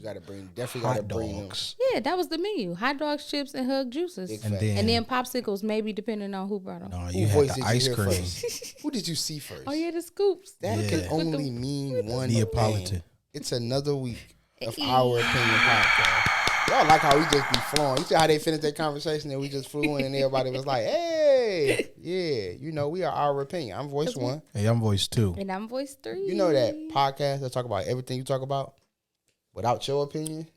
definitely gotta bring them. Yeah, that was the menu. Hot dogs, chips, and hug juices. And then popsicles, maybe depending on who brought them. No, you had the ice cream. Who did you see first? Oh, yeah, the scoops. That can only mean one Neapolitan. thing. It's another week of Our Opinion Podcast. Y'all like how we just be flowing. You see how they finished their conversation and we just flew in and everybody was like, hey, yeah, you know, we are Our Opinion. I'm voice 1. Hey, I'm voice 2. And I'm voice 3. You know that podcast that talk about everything you talk about without your opinion?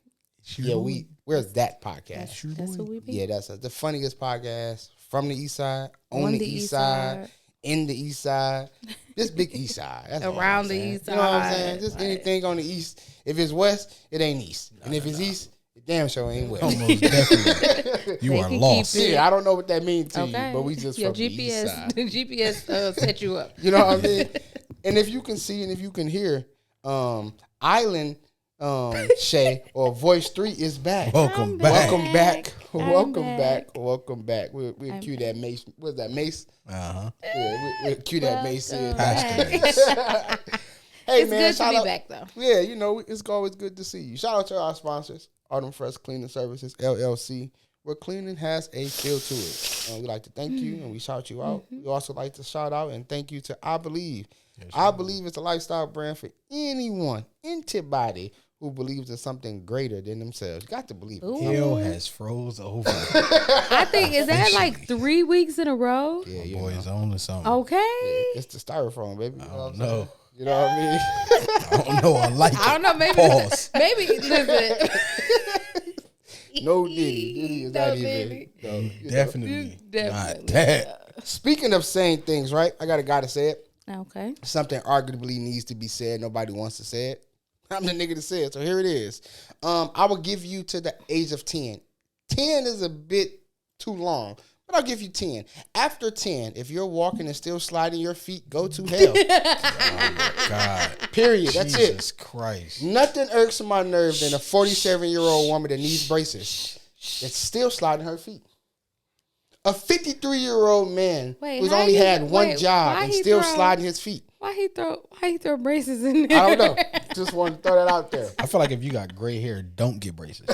Where's that podcast? That's what we be. Yeah, that's the funniest podcast from the east side, on the east side, in the east side. This big east side. That's around the east side. You know what I'm saying? Just anything on the east. If it's west, it ain't east. And if it's east, it damn sure ain't west. Almost definitely. You are lost. Yeah, I don't know what that means to you, but we just from the east side. The GPS set you up. You know what I mean? And if you can see and if you can hear, Island Shay or Voice 3 is back. Welcome back. Welcome back. We'll cue that Mace. What's that, Mace? Uh-huh. Yeah, we'll cue that Mace in. Hey, it's man, good to be back, though. Yeah, you know, it's always good to see you. Shout out to our sponsors, Autumn Fresh Cleaning Services, LLC, where cleaning has a feel to it. And we'd like to thank you, and we shout you out. We also like to shout out and thank you to I Believe. Yes, I Believe it's a lifestyle brand for anyone, anybody, who believes in something greater than themselves. You got to believe it. Hell has froze over. I think, is that like 3 weeks in a row? Yeah, you boys on or something. Okay. Yeah, it's the styrofoam, baby. I don't know. You know what I mean? I don't know. I like it. I don't know. Maybe. Pause. Maybe. Listen. No Diddy. Diddy is not even. No, definitely not that. Speaking of saying things, right? I got a guy to say it. Okay. Something arguably needs to be said. Nobody wants to say it. I'm the nigga to say it. So here it is. I will give you to the age of 10. 10 is a bit too long, but I'll give you 10. After 10, if you're walking and still sliding your feet, go to hell. Oh, my God. Period. That's it. Jesus Christ. Nothing irks my nerve than a 47-year-old woman that needs braces that's still sliding her feet. A 53-year-old man who's only had one job and still sliding his feet. Why he throw braces in there? I don't know. Just want to throw that out there. I feel like if you got gray hair, don't get braces.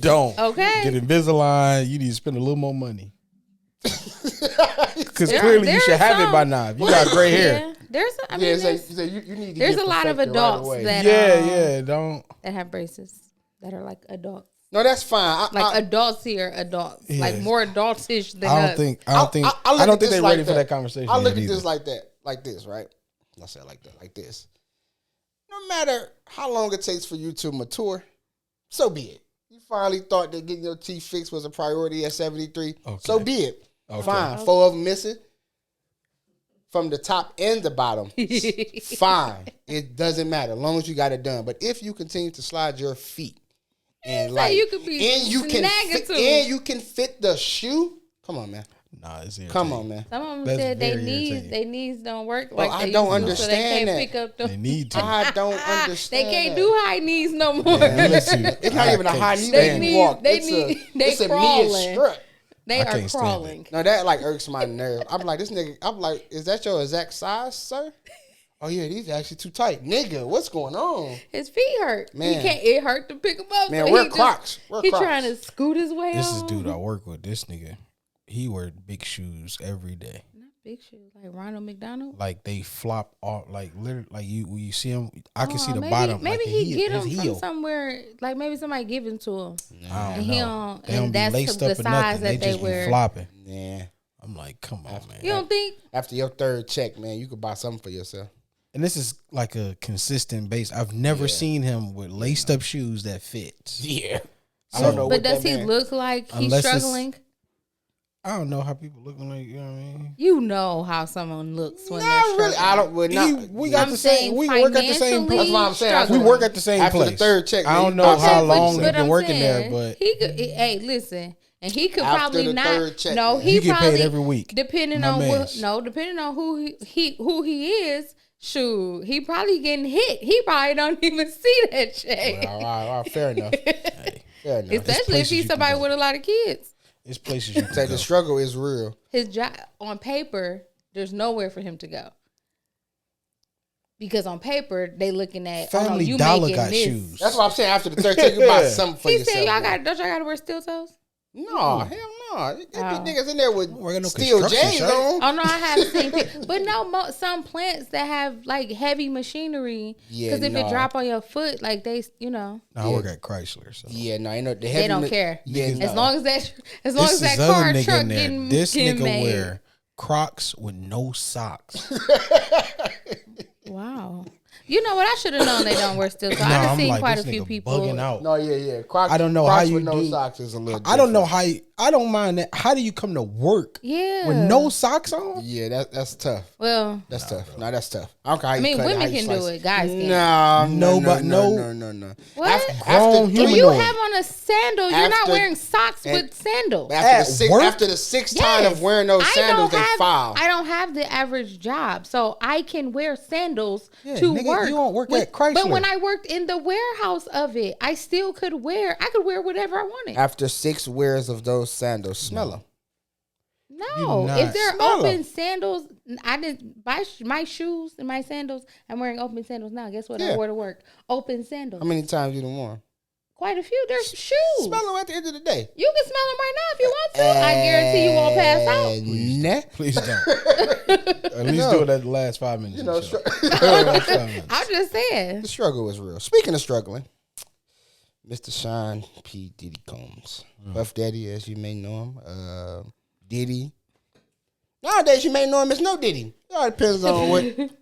Don't. Okay. Get Invisalign. You need to spend a little more money. Because clearly you should have it by now. If you got gray hair. You need to there's a lot of adults that don't that have braces that are like adults. No, that's fine. Adults here, adults. Yeah. Like more adultish than I don't think they're ready for that conversation. I look at this like that, like this, right? I say it like that, like this. No matter how long it takes for you to mature, so be it. You finally thought that getting your teeth fixed was a priority at 73. Okay. So be it. Okay. Fine. 4 of them missing. From the top and the bottom. Fine. It doesn't matter. As long as you got it done. But if you continue to slide your feet, and you can fit the shoe. Come on, man. Nah, it's irritating. Come on, man. Some of them said their knees don't work. Well, I don't understand that. They need to. I don't understand. They can't do high knees no more. Man, listen, it's not even a high knee when you walk. It's a knee strut. They are crawling. No, that like irks my nerve. I'm like, this nigga. I'm like, is that your exact size, sir? Oh yeah, these are actually too tight, nigga. What's going on? His feet hurt. Man, it hurt to pick him up. Man, wear Crocs. He trying to scoot his way. This is dude I work with. This nigga, he wear big shoes every day. Not big shoes, like Ronald McDonald. Like they flop off, like literally, like when you see him, I can see the bottom. Maybe like he get them from somewhere. Like maybe somebody give them to him. I don't know. And that's the size that they wear. Be flopping. Yeah, I'm like, come on, man. You don't think after your third check, man, you could buy something for yourself? And this is like a consistent base. I've never seen him with laced up shoes that fit. Yeah. So, I don't know. But does he look like he's struggling? I don't know how people look like, you know what I mean? You know how someone looks when they're struggling. Really. I don't. We got the same. We work at the same place. That's what I'm saying. We work at the same after place. The third check. I don't know how long they've been working there, but he could. Hey, listen. And he could after probably the not. Third check, no, he get paid every week. Depending on who he is. Shoot, he probably getting hit. He probably don't even see that check. Well, fair enough. Fair enough. Especially if he's somebody with a lot of kids. It's places you can say the struggle is real. His job on paper, there's nowhere for him to go. Because on paper they looking at Family you Dollar making got this. shoes. That's what I'm saying. After the 13, you buy something for He yourself. said don't y'all gotta wear steel toes? No, hell no. There be niggas in there with no steel construction J's shirt. on. Oh no, I have seen people, but no, some plants that have like heavy machinery. Yeah, Because if nah. it drop on your foot, like they, No, I work at Chrysler, so Yeah, no, ain't no. The they don't care. Yeah, As no. long as that this car other truck in there. getting This nigga made. wear Crocs with no socks. Wow. You know what? I should have known they don't wear steel toes. Nah, I've I'm seen like, quite this a few nigga people. bugging out. No, yeah. Crocs, I don't know Crocs how you with no do. socks is a little. I don't know different. how you. I don't mind that. How do you come to work Yeah. with no socks on? Yeah, that's tough. Well, That's tough. No, that's tough. I don't care how you I mean, cut it, how women you can slice do it. it. Guys can't. No. What? Grown If you humanoid. have on a sandal, you're not After- wearing socks with sandals. After the sixth time of wearing those sandals, they foul. I don't have the average job, so I can wear sandals Yeah, to nigga, work. you don't work at Chrysler. But when I worked in the warehouse of it, I still could wear. I could wear whatever I wanted. After 6 wears of those sandals, smell them. No, not if they're smell 'em. open sandals, I didn't buy my shoes and my sandals. I'm wearing open sandals now. Guess what? Yeah. I wore to work. Open sandals. How many times you done worn? Quite a few. They're shoes. Smell them at the end of the day. You can smell them right now if you want to. I guarantee you won't pass out. Nah. Please don't. At least do it at the last 5 minutes. You know, of the show. Last 5 minutes. I'm just saying. the struggle was real. Speaking of struggling, Mr. Sean P. Diddy Combs. Buff Daddy, as you may know him. Diddy. Nowadays, you may know him as No Diddy. It all depends on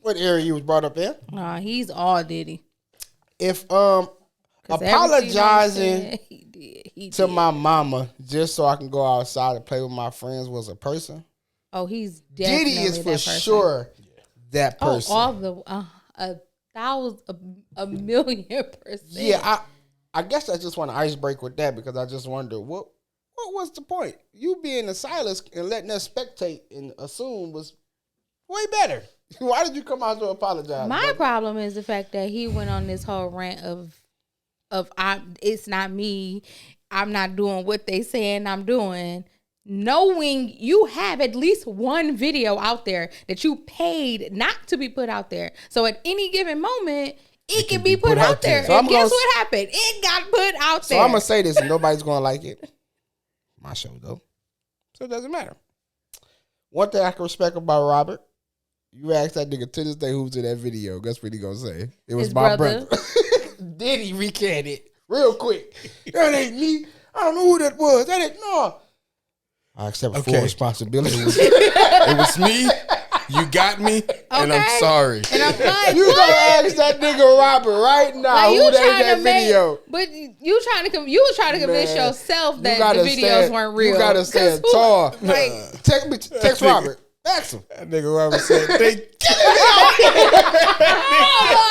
what area you was brought up in. Nah, he's all Diddy. If 'Cause apologizing everything he to did. my mama just so I can go outside and play with my friends was a person, Oh, he's definitely Diddy is that for person. sure that Oh, person. all the 1,000, a million%. Yeah, I guess I just want to ice break with that because I just wonder what was the point? You being a Silas and letting us spectate and assume was way better. Why did you come out to apologize? My brother? problem is the fact that he went on this whole rant of it's not me. I'm not doing what they saying I'm doing. Knowing you have at least one video out there that you paid not to be put out there. So at any given moment, it can be put out there. So and guess what happened? It got put out there. So I'm going to say this and nobody's going to like it. My show, though. So it doesn't matter. One thing I can respect about Robert, you ask that nigga to this day who's in that video. Guess what he going to say? It was His my brother. brother. Diddy recanted real quick. That ain't me. I don't know who that was. That ain't, no. I accept full responsibility. It was me. You got me, and I'm sorry. And I'm like, You what? gonna ask that nigga Robert right now Like, who that in that video? But you was trying to convince Man, yourself you that gotta the videos stand- weren't real. You gotta 'Cause stand who- tall. Like, Text Robert. Ask him. That nigga Robert said, they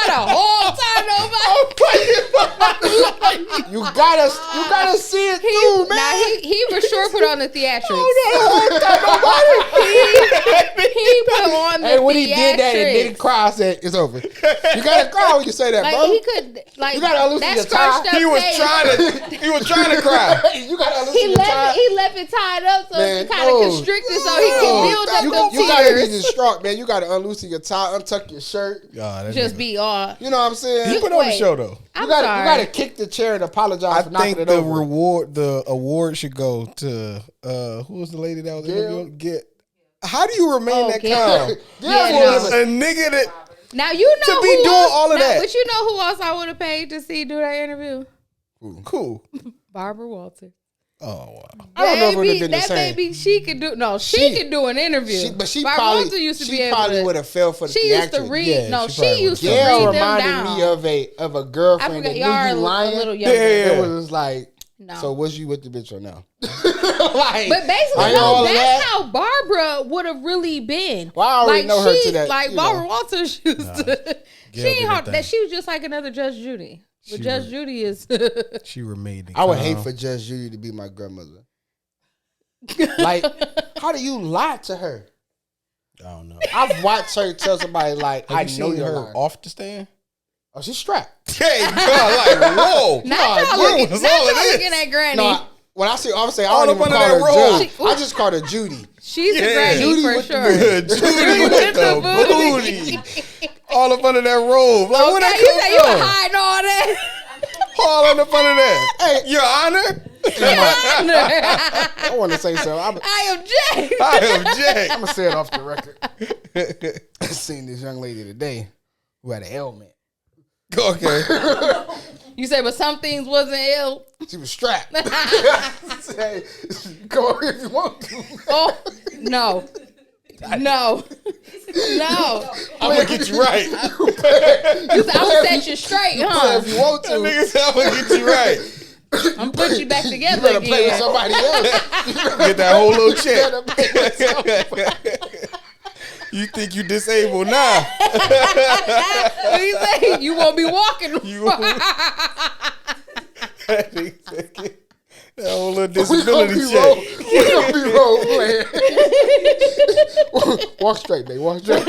the whole time You gotta see it through, man. Now he for sure put on the theatrics. He put on the Hey, when he did that and theatrics. didn't cry, I said, it's over. You gotta cry when you say that, Like bro. he could, like You gotta loosen that your tie. scrunched up he was face. trying to cry. You gotta listen He to time. left it tied up so Man, it kind of no. constricted so he can build up the You gotta be tears. distraught, man. You gotta unloosen your tie, untuck your shirt. God, that Just nigga- be all. You know what I'm saying? He put on the Wait. show though. I'm You gotta sorry. kick the chair and apologize I for knocking think it the over. the award should go to who was the lady that was Gail? interviewing? Get. How do you remain that Gail. calm? Yeah, For no. a nigga that Now you know to be who doing else, all of now, that. But you know who else I would have paid to see do that interview? cool. Barbara Walters. Oh wow. I don't know if it would have been the that same. baby, she could do. No, she could do an interview. But she Barbara probably Walters used to she be able probably to. would have fell for the She used to theatrics. read. Yeah, no, she probably she used to would've. read Gail them reminded down. me of a I girlfriend forgot that y'all are knew you a lying. little younger. Yeah. It was like, No. so was you with the bitch or no? Like, But basically, I know all no, of that's that. how Barbara would have really been. Well, I already know her she, to that, Like you Barbara know. Walters used to. She Gail ain't did hard, her that thing. she was just like another Judge Judy. But She Judge was- Judy is. She remained. I would hate for Judge Judy to be my grandmother. Like, how do you lie to her? I don't know. I've watched her tell somebody like, Have I you know seen you're her lying. off the stand? Oh, she's strapped. Hey, God, like whoa. Not y'all where looking, was not all of y'all this? looking at Granny. No, when I say obviously, I All don't up even under call that her roll. Judge. I just called her Judy. She's Yeah. a Granny Judy for with the sure. Judy with the booty. all up under that robe. Like, where that you come say you from? were hiding all that. All up under that. Hey, Your Honor. I want to say something. I object. I object. I'm gonna say it off the record. I seen this young lady today who had an ailment. Okay. You say, but some things wasn't ill. She was strapped. Say, go over if you want to. Oh no. No. I'm gonna get you right. You said, I'm gonna set you straight, huh? If you want to. Nigga said I'm gonna get you right. I'm put you back You together better play with again. somebody else. Get that whole little You check. better play with somebody. You think you disabled now? What you say? You won't be walking. That whole little We gonna disability be check. we gonna be role playing. Walk straight, babe. Walk straight.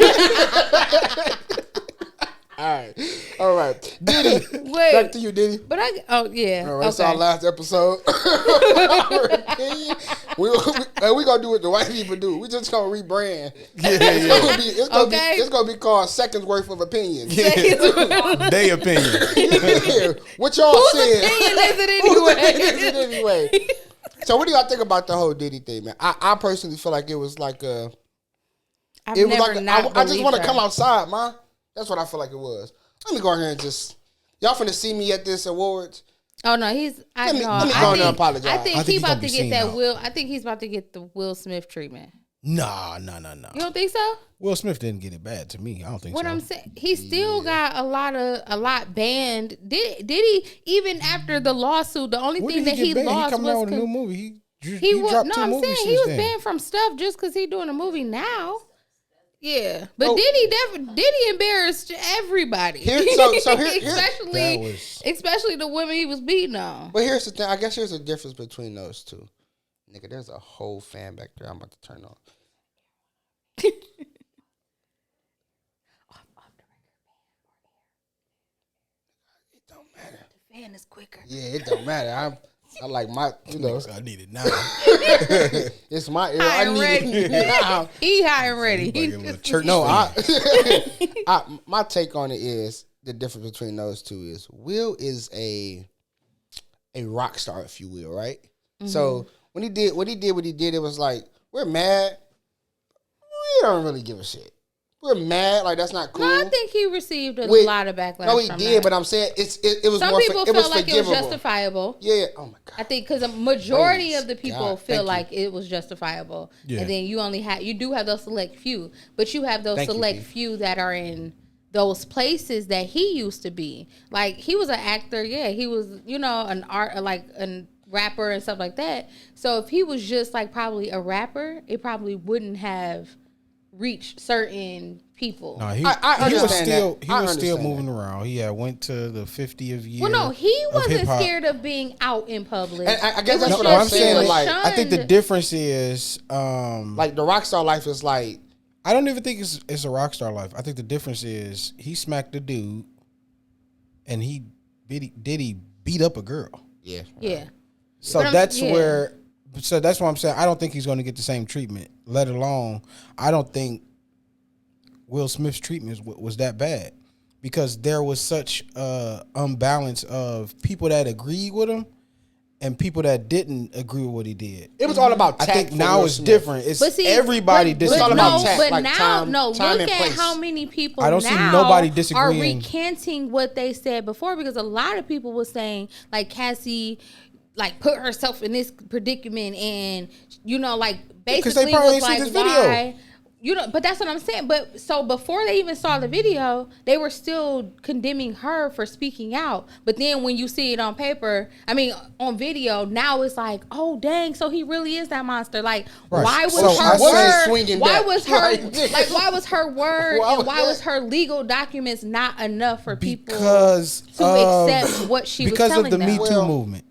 All right. Diddy, Wait. back to you, Diddy. But yeah. All right, that's Okay. our last episode. we gonna do what the white people do. We just gonna rebrand. It's gonna be called seconds worth of opinions. They opinion. Yeah. What y'all Whose said? opinion is it Is it anyway? anyway? So what do y'all think about the whole Diddy thing, man? I personally feel like it was like a. I've It was never like not I just believed want to her. come outside, man. That's what I feel like it was. Let me go in here and just y'all finna see me at this awards. Oh no, he's. Let me go in there and apologize. I think I think he he's about gonna to be get seen that out. Will. I think he's about to get the Will Smith treatment. Nah. You don't think so? Will Smith didn't get it bad to me. I don't think What so. I'm saying, he still got a lot banned. Did he even after the lawsuit? The only When thing did that he he get banned? He lost coming out was with a new movie. he was. dropped No, 2 I'm movies saying since he was then. banned from stuff just because he doing a movie now. Yeah, but Oh. Diddy embarrassed everybody, Here- especially the women he was beating on. But here's the thing. I guess here's the difference between those two. Nigga, there's a whole fan back there. I'm about to turn on. It don't matter. The fan is quicker. Yeah, it don't matter. I like my, I need it now. it's my ear. High I and need ready. it now. He high and ready. Like He a little just- church No, fan. my take on it is the difference between those two is Will is a rock star, if you will, right? Mm-hmm. So when he did what he did, it was like we're mad. We don't really give a shit. We're mad, like that's not cool. No, I think he received a Wait, lot of backlash. No, he from did, that. but I'm saying it was Some more. people It was felt like it was forgivable. justifiable. Yeah. Oh my god. I think because a majority Praise of the people God. feel Thank like it was justifiable, Yeah. and then you do have those select few, but you have those Thank you, select P. few that are in those places that he used to be. Like he was an actor, yeah, he was an art like a rapper and stuff like that. So if he was just like probably a rapper, it probably wouldn't have reached certain people. No, he I was understand still that. he I was still understand moving around. He had went to the 50th year. Well, no, he of wasn't hip-hop. scared of being out in public. And I guess It that's was what No, I'm just he saying, was like, I think the shunned. difference is Like the rock star life is like I don't even think it's a rock star life. I think the difference is he smacked a dude and Diddy beat up a girl. yeah. Yeah. So But that's yeah. that's why I'm saying I don't think he's going to get the same treatment. Let alone I don't think Will Smith's treatment was that bad because there was such unbalance of people that agreed with him and people that didn't agree with what he did. It was all about I tact. think for now Will it's Smith. different. It's But see, everybody but disagrees. all about tact, but like now, time look and at place. how many people I don't see now nobody are disagreeing. recanting what they said before because a lot of people were saying like Cassie like put herself in this predicament and like basically probably was ain't seen like this video. why. But that's what I'm saying. But so before they even saw the video, they were still condemning her for speaking out. But then when you see it on paper, on video, now it's like, oh dang, so he really is that monster. Like, Right. why was So I her say word? swinging Why back. was her Like, why was her word Why and was why that? was her legal documents not enough for people because to of- accept what she was because telling of the them? Me Too Well, movement.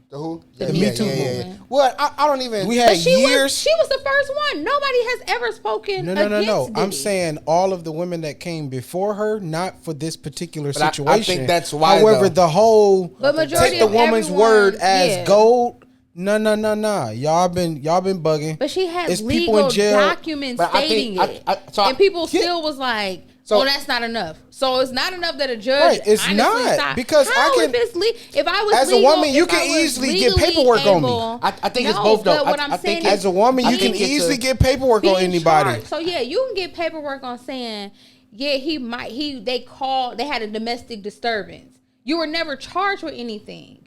The who? The Yeah, Me yeah, Too yeah, yeah, yeah. movement. Well, I don't even. We had But she years. was the first one. Nobody has ever spoken. No. against I'm Diddy. saying all of the women that came before her, not for this particular But I situation. think that's why, However, though. the whole But majority take the of woman's everyone- word as yeah. gold. No. Y'all been bugging. But she had It's people legal in jail. documents But I stating think- it, so I- and people Yeah. still was like, So that's not enough. So it's not enough that a judge. Right, it's honestly not because how I can. If I was as legal, a woman, you can easily get paperwork on me. I think it's both though. I think as a woman, you can easily get paperwork on anybody. Charged. So yeah, you can get paperwork on saying, yeah, they had a domestic disturbance. You were never charged with anything.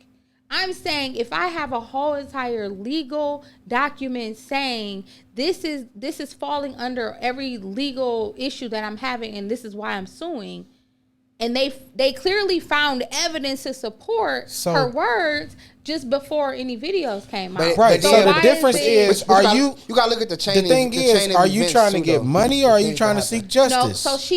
I'm saying if I have a whole entire legal document saying this is falling under every legal issue that I'm having and this is why I'm suing, and they clearly found evidence to support her words just before any videos came out. Right. So the difference is, you gotta look at the chain. The thing is, are you trying to get money or are you trying to seek justice? No. So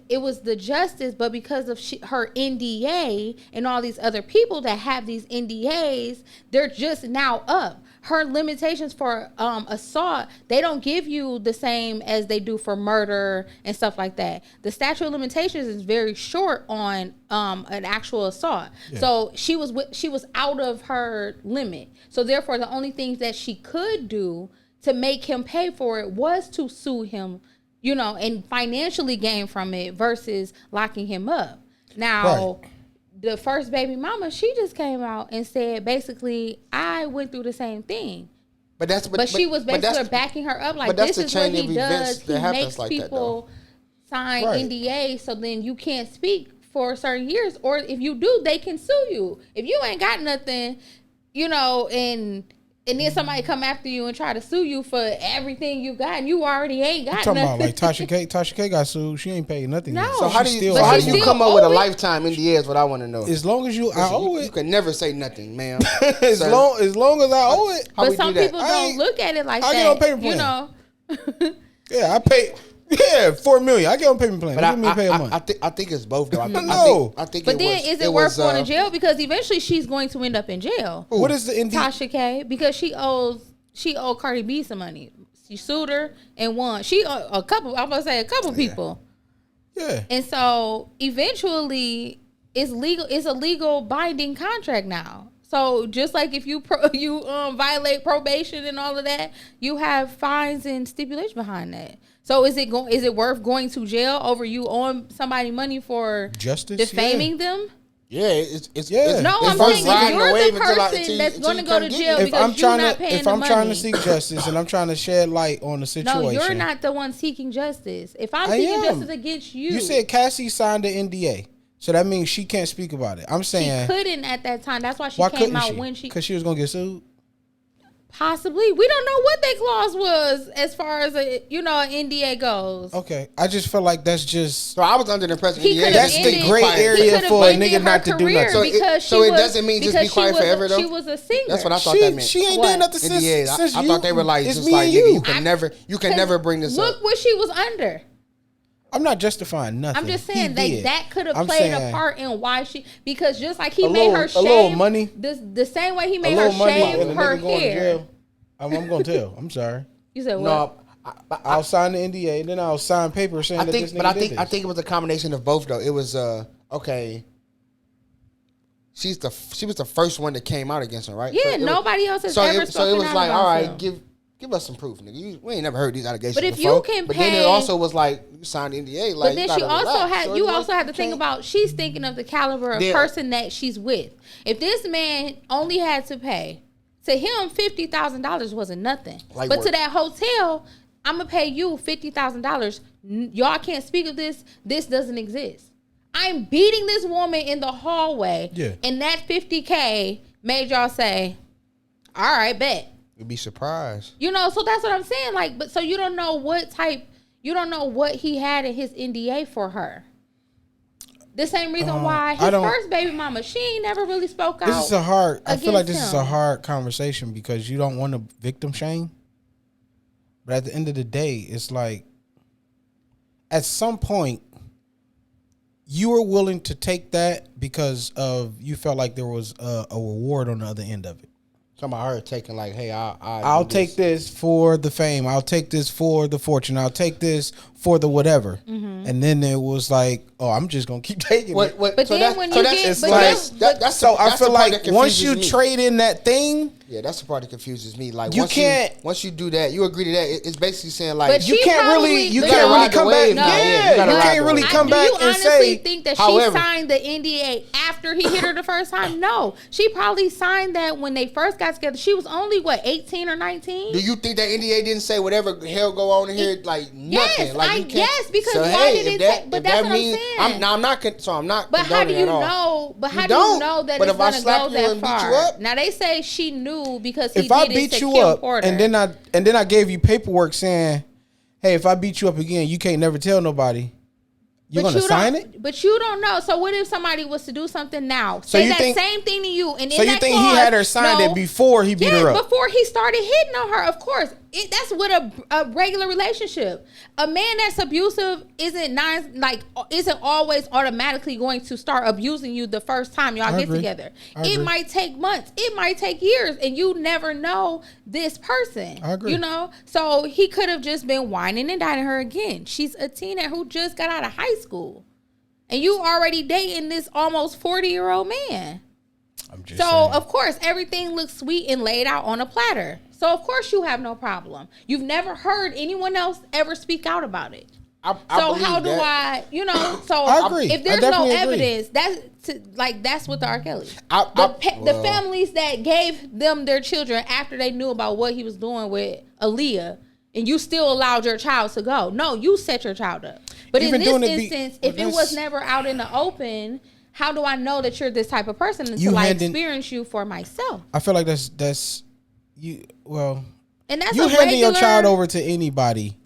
it was the justice, but because of her NDA and all these other people that have these NDAs, they're just now up. Her limitations for assault, they don't give you the same as they do for murder and stuff like that. The statute of limitations is very short on an actual assault. Yeah. So she was out of her limit. So therefore, the only things that she could do to make him pay for it was to sue him, and financially gain from it versus locking him up. Now. Right. The first baby mama, she just came out and said, basically, I went through the same thing. But she was basically backing her up. Like, this is what he does. He makes people sign NDAs, so then you can't speak for certain years. Or if you do, they can sue you. If you ain't got nothing, and then somebody come after you and try to sue you for everything you got, and you already ain't got nothing. Talking about like Tasha K. Tasha K got sued. She ain't paid nothing. No. So how do you come up with a lifetime NDA is what I want to know. As long as I owe it. You can never say nothing, ma'am. as long as I owe it. But some people don't look at it like that. I get on payment plan. Yeah, I pay. Yeah, $4 million. I get on payment plan. But I think it's both though. I think. But then is it worth going to jail? Because eventually she's going to end up in jail. What is the Tasha K? Because she owed Cardi B some money. She sued her and won. She a couple. I'm gonna say a couple people. Yeah. And so eventually, it's legal. It's a legal binding contract now. So just like if you violate probation and all of that, you have fines and stipulation behind that. So is it worth going to jail over you owing somebody money for justice defaming them? Yeah, it's no. I'm saying if you're the person that's going to go to jail because you're not paying the money. If I'm trying to seek justice and I'm trying to shed light on the situation, no, you're not the one seeking justice. If I'm seeking justice against you, you said Cassie signed the NDA. So that means she can't speak about it. I'm saying she couldn't at that time. That's why she came out when she because she was gonna get sued. Possibly, we don't know what their clause was as far as an NDA goes. Okay, I just feel like that's just. So I was under the impression that's the gray area for a nigga not to do nothing. So it doesn't mean just be quiet forever though. She was a singer. That's what I thought that meant. She ain't doing nothing since I thought they were like just like you can never bring this up. Look what she was under. I'm not justifying nothing. I'm just saying that could have played a part in why because just like he made her shave a little money, the same way he made her shave her hair. I'm gonna tell. I'm sorry. You said what? No, I'll sign the NDA and then I'll sign paper saying that this nigga did this. I think it was a combination of both though. It was okay. She was the first one that came out against him, right? Yeah, nobody else has ever spoken out. So it was like, all right, him. Give us some proof, nigga. We ain't never heard these allegations before. But if you can but then it also was like, you signed the NDA. Like, but then she also had to think about, she's thinking of the caliber of person that she's with. If this man only had to pay, to him, $50,000 wasn't nothing. But to that hotel, I'm going to pay you $50,000. Y'all can't speak of this. This doesn't exist. I'm beating this woman in the hallway. Yeah. And that $50K made y'all say, all right, bet. You'd be surprised. So that's what I'm saying. Like, but so you don't know you don't know what he had in his NDA for her. The same reason why his first baby mama, she ain't never really spoke out. I feel like this is a hard conversation because you don't want to victim shame. But at the end of the day, it's like, at some point, you were willing to take that because you felt like there was a reward on the other end of it. Talking about her taking like, hey, I'll take this for the fame. I'll take this for the fortune. I'll take this for the whatever. Mm-hmm. And then it was like, oh, I'm just gonna keep taking it. But then when you get, I feel like once you trade in that thing, Yeah, that's the part that confuses me. Like You can't- once you do that, you agree to that. It's basically saying like But You she can't probably- really, you but can't no, really ride the come back. wave now. Yeah, you Yeah, gotta you ride can't the really wave. come Do back you and honestly say. think that however- she signed the NDA after he hit her the first time? No, she probably signed that when they first got together. She was only 18 or 19. Do you think that NDA didn't say whatever hell go on in here? Like nothing. Yes, like you can't. yes, because so, why hey, did if it take? But if that's that what means, I'm saying. I'm not. I'm not. But how do condoning you at all. know? But how You do you don't. know that But it's if I gonna slap go you that and beat you far? up- Now they say she knew because he If I did beat it to you Kim up Porter. and then I gave you paperwork saying, hey, if I beat you up again, you can't never tell nobody. You're But gonna sign don't- it? But you don't know. So what if somebody was to do something now? So Say you that think- same thing to you, and So in you that think he clause, had her sign it before he beat her up? before he started hitting on her. Of course, that's with a regular relationship. A man that's abusive isn't always automatically going to start abusing you the first time y'all I get agree. together. I It agree. might take months. It might take years, and you never know this person. I agree. You know, so he could have just been whining and dining her again. She's a teenager who just got out of high school. And you already dating this almost 40-year-old man. I'm just So, saying. of course, everything looks sweet and laid out on a platter. So, of course, you have no problem. You've never heard anyone else ever speak out about it. I So, believe how do that. so I agree. if I there's no definitely agree. evidence, that's with R. Kelly. Well, The families that gave them their children after they knew about what he was doing with Aaliyah, and you still allowed your child to go. No, you set your child up. But Even in doing this it instance, if it was never out in the open, how do I know that you're this type of person until I experience you for myself? I feel like that's you. Well, And that's you a handing your regular- child over to anybody.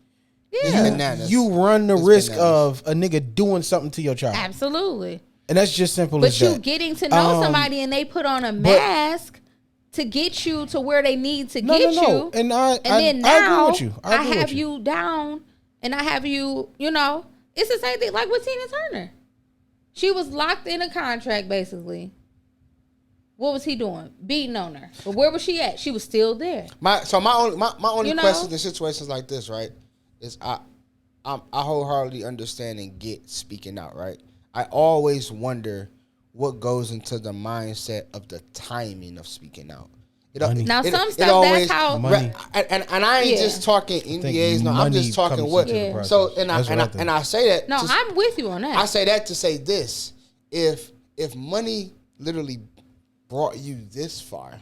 Yeah, Bananas. You run the It's risk bananas. of a nigga doing something to your child, absolutely. and that's just simple But as you that. getting to know somebody and they put on a mask to get you to where they need to get you. And then now I agree with you. I agree have with you down and I have you, it's the same thing like with Tina Turner. She was locked in a contract basically. What was he doing? Beating on her. But where was she at? She was still there. My only You know? question in situations like this, right, is I wholeheartedly understand and get speaking out, right? I always wonder what goes into the mindset of the timing of speaking out. Money. Now, some stuff, that's how- Money. And I ain't Yeah. just talking NDAs. No, I'm money just talking comes what. into the Yeah. process. So and That's what I think. and I say that. No, to- I'm with you on that. I say that to say this: if money literally brought you this far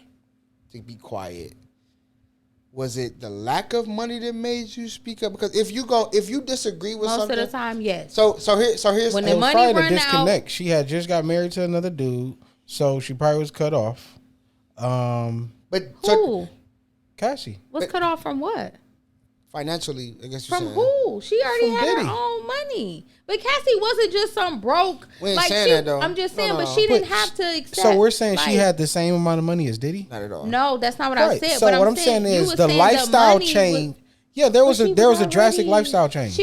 to be quiet, was it the lack of money that made you speak up? Because if you disagree with Most something, of the time, yes. so here's When It the was money probably the run out- disconnect. She had just got married to another dude, so she probably was cut off. but Who? Cassie. Was cut off from what? financially, I guess you're From saying. who? She already From had Diddy. her own money. But Cassie wasn't just some broke. We ain't like saying she, that, though. I'm just No, saying, no. but she didn't But have to accept. So we're saying she like- had the same amount of money as Diddy? Not at all. No, that's not what Right. I said. So but what I'm saying you is was the saying lifestyle money change. was- Yeah, there was but a she there was a drastic already- lifestyle change.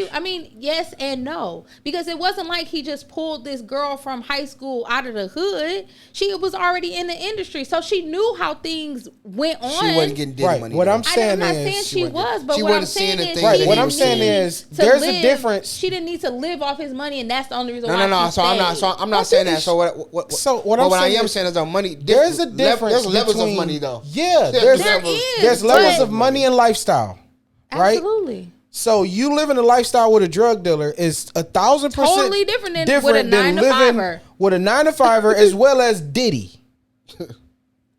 Yes and no, because it wasn't like he just pulled this girl from high school out of the hood. She was already in the industry, so she knew how things went on. She wasn't getting Diddy Right. money. What though. I'm saying I'm not is- saying she wasn't- was, but she what I'm wasn't seeing saying the is, things she Right, didn't what I'm need saying is, to there's a live- difference. She didn't need to live off his money, and that's the only reason. No, why no, no. she So I'm not. stayed. So I'm not saying that. So what? So what but I'm what I saying am is- saying is the money. There's a difference. There's levels of between- money though. Yeah, There's There levels. is, there's levels but- of money and lifestyle. Right? Absolutely. So you living a lifestyle with a drug dealer is 1,000% Totally different than with a 9-to-5er. with a 9-to-5er as well as Diddy.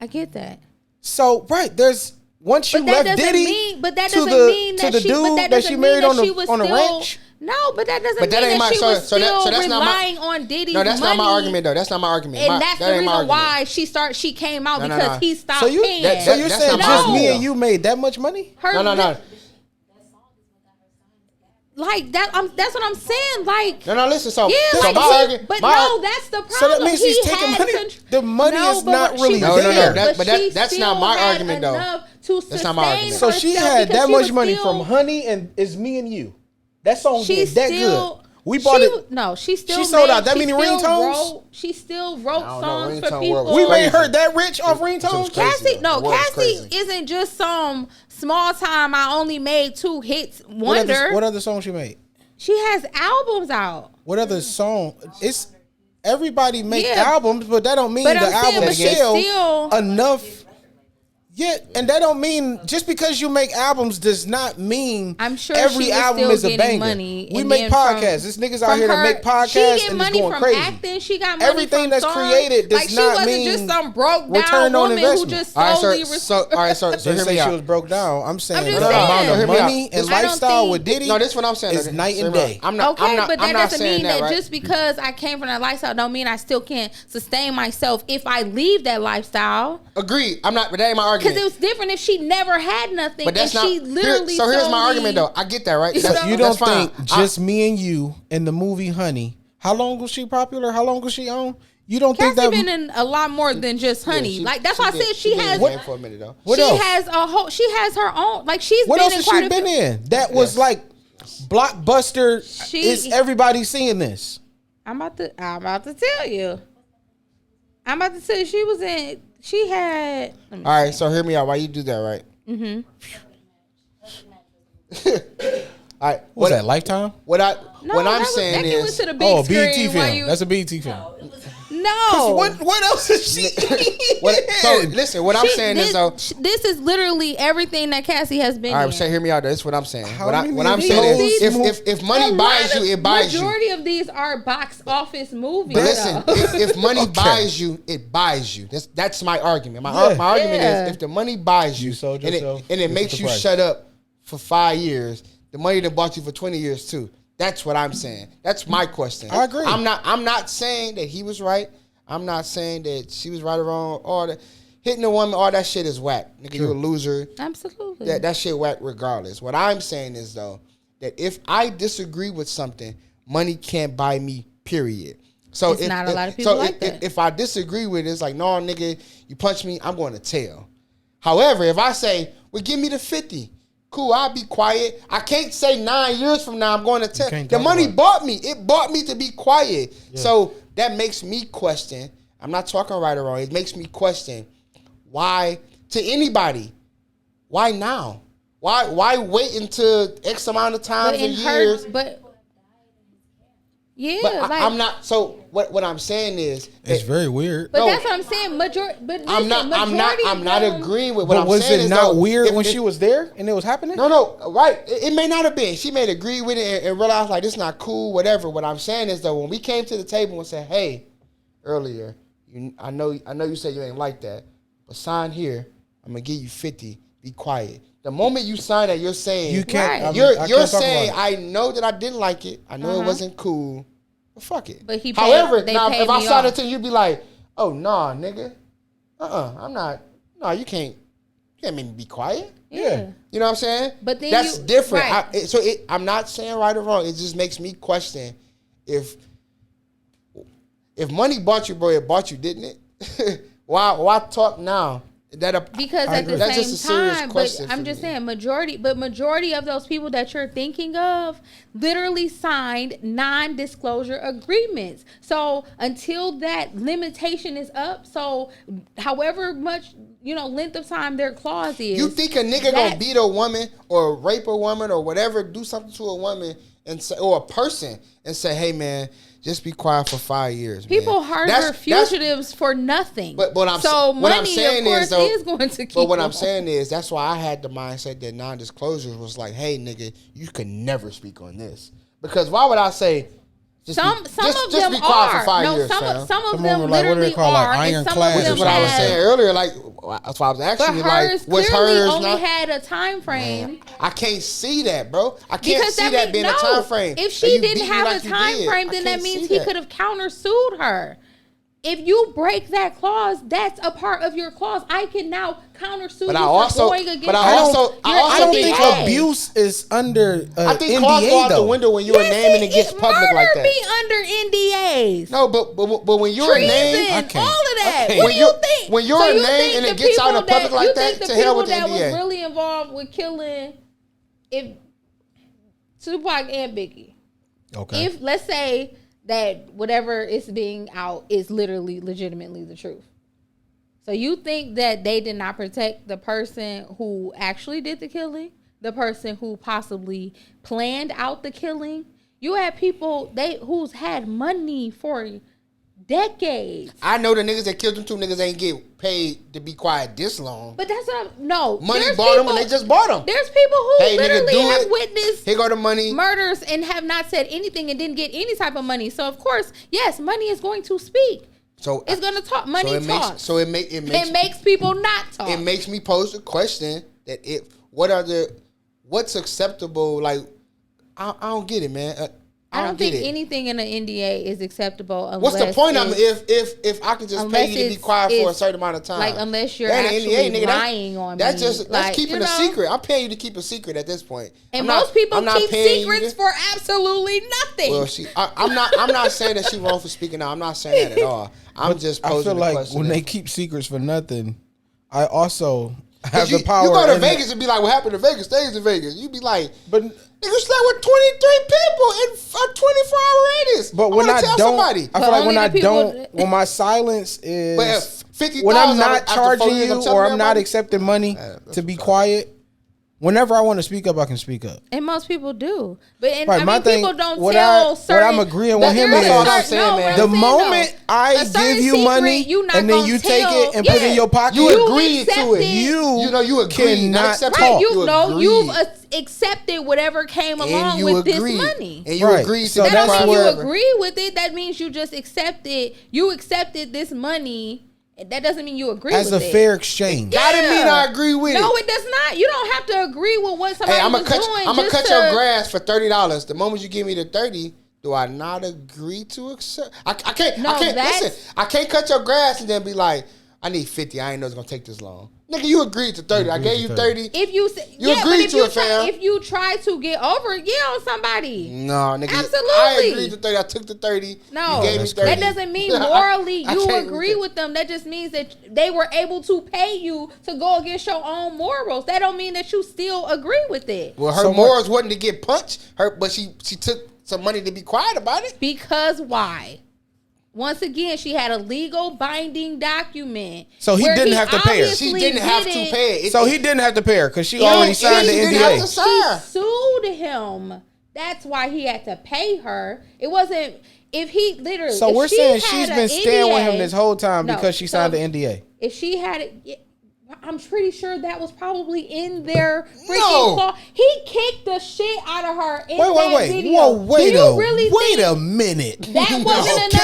I get that. So right, there's once you But that left doesn't Diddy mean. But that to doesn't the mean to that the she. dude But that that doesn't she mean married that on she the was on the still. ranch. No, but that doesn't But that mean ain't that my- she so- was so that- still so that's not my- relying on Diddy's No, that's money. not my argument though. That's not my argument. And that's that the ain't my reason argument. why she came out No, no, because no. he stopped So you paying. that- so you're that's saying not just my me argument. and you made that much money? Her, No. Like that. That's what I'm saying. Like. No, listen. So, Yeah, so like my she, argument. but my no, arg- that's the problem. So that means He he's taking had money. The money is but not what- really she No, was no, no, there. that- but that- she that's still not my had argument, though. enough to That's not my sustain argument. So she herself had because that she much was money still- from Honey and It's Me and You. That song She did that still. good. We bought it. No, she still. She sold made- out that she many still ringtones? wrote- She still wrote I don't know, songs for ringtone people. world We was made crazy. her that rich off It was ringtones. crazy. Cassie, no, The world is Cassie crazy. isn't just some small time. I only made 2 hits What wonder. other song she made? She has albums out. What other song? It's everybody make Yeah. albums, but that don't mean But the I'm saying, album but she sell still- enough. Yeah, and that don't mean just because you make albums does not mean I'm sure every she was album still is a getting banger. money. We And make then podcasts. This niggas out from here that her- make podcasts She get and money it's going from crazy. acting. She got money Everything from that's songs. created does like she not wasn't mean just some broke down return on woman who investment. just All right, solely. so Didn't hear say me she out. was broke down. I'm saying just her saying. amount Hear of me out. money and I don't lifestyle think- with Diddy. No, this is what I'm saying. Is night and day. I'm not. Okay, I'm not, but that I'm not doesn't saying mean that right? just because I came from that lifestyle don't mean I still can't sustain myself if I leave that lifestyle. Agreed. I'm not. But that ain't my Because argument. it was different if she never had nothing But that's and not. she literally. So here's my solely- argument, though. I get that, right? So That's- You that's don't fine. think just me and you in the movie Honey? How long was she popular? How long was she on? You don't think Cassie that? been in a lot more than just Honey. Yeah, like that's why I said she been in has. the game for a minute though. What she else? has a whole. She has her own. Like she's What been else in has quite she a been few. in? That was like blockbuster. She- Is everybody seeing this? I'm about to tell you. I'm about to tell you she was in. She had. Let me All right, so hear me out. Why you do that, right? Mm-hmm. All right. What was that, Lifetime? What I'm that saying that is, to the big Oh, screen BET while film. you- That's a BET film. no. What else is she? so listen. What I'm She- saying this, is though. this is literally everything that Cassie has been. All right, in. so hear me out. That's what I'm saying. How What many I'm of saying these is, if money buys you, it buys you. Majority of these are box office movies. But listen, though. if money Okay. buys you, it buys you. That's my argument. My Yeah. argument Yeah. is if the money buys you, You sold and yourself, it this is makes the you price. shut up for 5 years, the money that bought you for 20 years too. That's what I'm saying. That's my question. I agree. I'm not saying that he was right. I'm not saying that she was right or wrong. All that hitting a woman, all that shit is whack. Nigga, you a loser. Absolutely. That shit whack regardless. What I'm saying is though that if I disagree with something, money can't buy me. Period. So It's not a lot of people like that. If I disagree with it, it's like, no, nigga, you punch me, I'm going to tell. However, if I say, well, give me the 50, cool, I'll be quiet. I can't say 9 years from now I'm going to tell. can't The talk money about it. bought me. It bought me to be quiet. So that makes me question. I'm not talking right or wrong. It makes me question why to anybody. Why now? Why wait until X amount of times but in and her, years? but yeah, But like I'm not. So what I'm saying is, It's that- very weird. But no. that's what I'm saying. But I'm not. I'm not agreeing with what But I'm was saying. it is, not though, weird if- when if- she was there and it was happening? No, right. It may not have been. She may agree with it and realize like this not cool, whatever. What I'm saying is though, when we came to the table and said, "Hey, earlier, I know you said you ain't like that, but sign here. I'm gonna give you 50. Be quiet." The moment you sign that, you're saying You can't. Right. I mean, You're I can't talk saying about it. I know that I didn't like it. I know it wasn't cool. But fuck it. But he paid- However, they now paid if I me signed off. it to you, you'd be like, "Oh nah, nigga. I'm not. No, you can't. You can't make me be quiet." yeah. You know what I'm saying? But then that's you- different. right. I'm not saying right or wrong. It just makes me question if money bought you, bro, it bought you, didn't it? why talk now? Because at the That's just same a serious time, but question I'm for just me. saying majority of those people that you're thinking of literally signed non-disclosure agreements. So until that limitation is up, so however much length of time their clause is, You think a nigga gonna beat a woman or rape a woman or whatever, do something to a woman and say, or a person and say, "Hey man, just be quiet for 5 years." people man. harbor fugitives for nothing. But what I'm money, saying of course, is, though, is going to keep. But what I'm them. saying is, that's why I had the mindset that non-disclosure was like, "Hey, nigga, you can never speak on this." Because why would I say? Some of just them be quiet are. for 5 No, years, some fam. of Some them of them are like, what do they literally call, like, are, and some ironclad? of Which them is what I was have- saying earlier. Like that's why I was asking But you, hers like, was clearly hers only not? had a time frame. I can't see that, bro. I can't Because see that being a time frame. If And she you didn't beat me have like a you time did. frame, I then that can't means see he that. could have countersued her. If you break that clause, that's a part of your clause. I can now countersue But you I for also- going against but I your also NDA. think abuse is under I think NDA clause go out the though. window when you're a name and it gets public like Murder that. be under NDAs. No, but when you're a Treason, name, I can't. all of that. I can't. What When do you you're- think? when you're So a you name think and the it gets out in people public like you that, think to hell with the people that NDA. was really involved with killing if Tupac and Biggie. Okay. If let's say that whatever is being out is literally legitimately the truth. So you think that they did not protect the person who actually did the killing, the person who possibly planned out the killing? You had people who's had money for decades. I know the niggas that killed them 2 niggas ain't get paid to be quiet this long. But that's what no. Money bought them and they just bought them. There's people who literally nigga, have witnessed here go the money. murders and have not said anything and didn't get any type of money. So of course, yes, money is going to speak. So it's going to talk. Money talks. So it makes people not talk. It makes me pose the question that what's acceptable? Like I don't get it, man. I don't think anything in an NDA is acceptable. Unless what's the point of it if I can just pay you to be quiet for a certain amount of time? Like unless you're actually NDA, lying on me. That's keeping a secret. I'm paying you to keep a secret at this point. And most people keep secrets for absolutely nothing. Well, I'm not saying that she's wrong for speaking out. I'm not saying that at all. I'm just posing the question. I feel like when they keep secrets for nothing, I also have the power. You go to Vegas and be like, what happened to Vegas stays in Vegas. You be like, but nigga slept with 23 people in a 24-hour radius. But when I feel like when my silence is, when I'm not charging you or I'm not accepting money to be quiet, whenever I want to speak up, I can speak up. And most people do. But people don't tell certain... What I'm agreeing with him is, the moment I give you money and then you take it and put it in your pocket, you agree to it. You cannot talk. You've accepted whatever came along with this money. And you agree to that. That means you agree with it. That means you just accepted. You accepted this money. That doesn't mean you agree with it. As a fair exchange. That doesn't mean I agree with it. No, it does not. You don't have to agree with what somebody was doing. I'm going to cut your grass for $30. The moment you give me the $30, do I not agree to accept? I can't. Listen, I can't cut your grass and then be like, I need 50. I ain't know it's going to take this long. Nigga, you agreed to 30. I gave you 30. If you agreed to it, fam. If you try to get over it, on somebody. No, nigga. Absolutely. I agreed to 30. I took the 30. No, you gave me 30. That doesn't mean morally you agree with them. That just means that they were able to pay you to go against your own morals. That don't mean that you still agree with it. Well, her morals wasn't to get punched. But she took some money to be quiet about it. Because why? Once again, she had a legal binding document. So he didn't have to pay her. She didn't have to pay it. So he didn't have to pay her because she already signed the NDA. She sued him. That's why he had to pay her. It wasn't if he literally. So we're saying she's been staying with him this whole time because she signed the NDA. If she had it. I'm pretty sure that was probably in their freaking claw. He kicked the shit out of her in that video. Whoa, wait a minute. That wasn't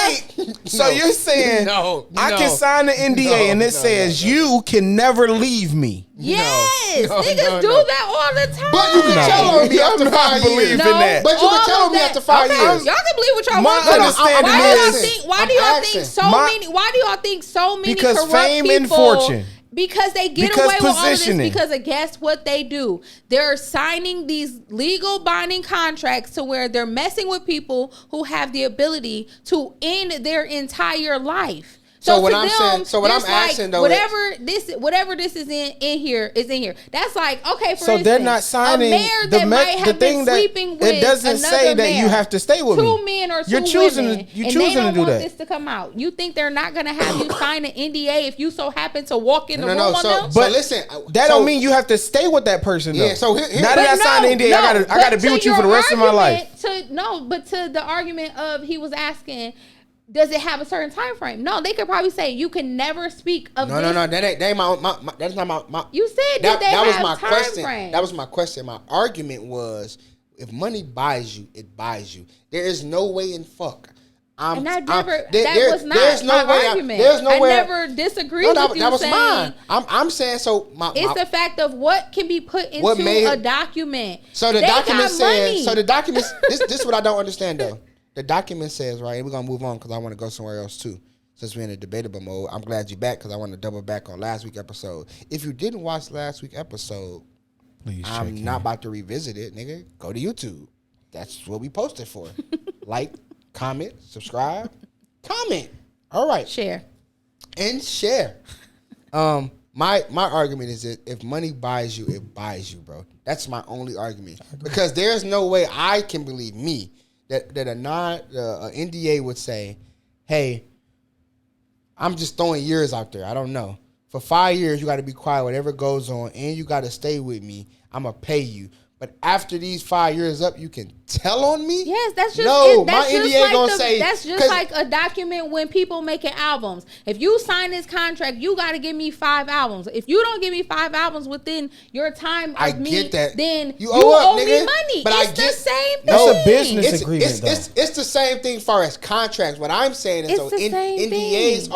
enough. So you're saying I can sign the NDA and it says you can never leave me. Yes, niggas do that all the time. But you can tell on me after 5 years. But you can tell on me after 5 years. Y'all can believe what y'all want. Why do y'all think so many because corrupt fame people, and fortune. Because they get away with all of this because of guess what they do? They're signing these legal binding contracts to where they're messing with people who have the ability to end their entire life. So what I'm asking though, whatever this is in here is in here. That's like, okay, for instance, they're not signing a mayor that might have been sleeping with it doesn't say that you have to stay with me. 2 men or 2 women. You're choosing to do that. This to come out. You think they're not going to have you sign an NDA if you so happen to walk in the room on them? But listen, that don't mean you have to stay with that person though. Yeah. So now that I signed the NDA, I got to be with you for the rest of my life. But to the argument of he was asking, does it have a certain time frame? No, they could probably say you can never speak of this. No, that ain't my that's not my. You said that was my question. Frame? That was my question. My argument was, if money buys you, it buys you. There is no way in fuck. That was not my argument. I never disagreed with you. That was mine. I'm saying so. It's the fact of what can be put into a document. So the document says. So the document. This is what I don't understand though. The document says, right, and we're going to move on because I want to go somewhere else too. Since we're in a debatable mode, I'm glad you're back because I want to double back on last week's episode. If you didn't watch last week's episode, please I'm not about to revisit it, nigga. Go to YouTube. That's what we posted for. Like, comment, subscribe, comment. All right. Share. And share. My argument is that if money buys you, it buys you, bro. That's my only argument. Because there's no way I can believe me. That a NDA would say, hey, I'm just throwing years out there. I don't know. For 5 years, you got to be quiet, whatever goes on, and you got to stay with me. I'm going to pay you. but after these 5 years up, you can tell on me? Yes, that's just no. that's My just NDA like gonna say that's just like a document when people making albums. If you sign this contract, you got to give me 5 albums. If you don't give me 5 albums within your time of me, get that. then you owe me nigga, money. But it's the same thing. That's a business agreement, it's the same thing as far as contracts. What I'm saying is, It's the same NDAs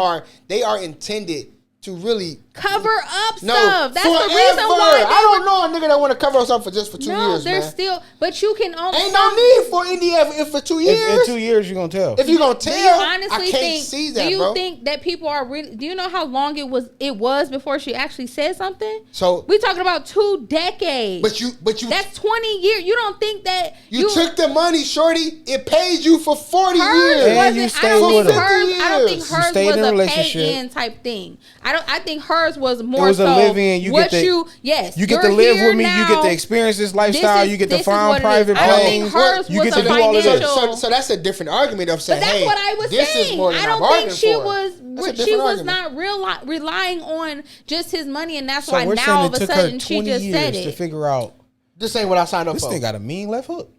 thing. are intended to really cover up no, stuff. That's forever. the reason why I don't know a nigga that want to cover up something for just for 2 no, years, there's man. still, but you can only Ain't no need for NDA for 2 years. In 2 years, you're gonna tell. If you gonna tell, do you honestly I can't think? see that, do you bro. think that people are really? Do you know how long it was before she actually said something? So we talking about 2 decades. But you that's 20 years. You don't think that you took the money, shorty. It paid you for 40 hers years. And wasn't, you I stayed don't with think her. hers. I don't think You hers stayed was in a a relationship. pay-in type thing. I think hers was more. It was a so live-in. You what get to you get to you're live here with me. now. You get to experience this lifestyle. You get to this is what find it is. private I don't think planes. hers You was get a to do all of that. financial. So that's a different argument of saying, But that's hey, what I was this is saying. more than I don't bargained think she for. was. That's a She different was argument. not relying on just his money, and that's So why we're now saying all it of a took her sudden she 20 just said years to it. figure out This ain't what I signed up this for. thing got a mean left hook.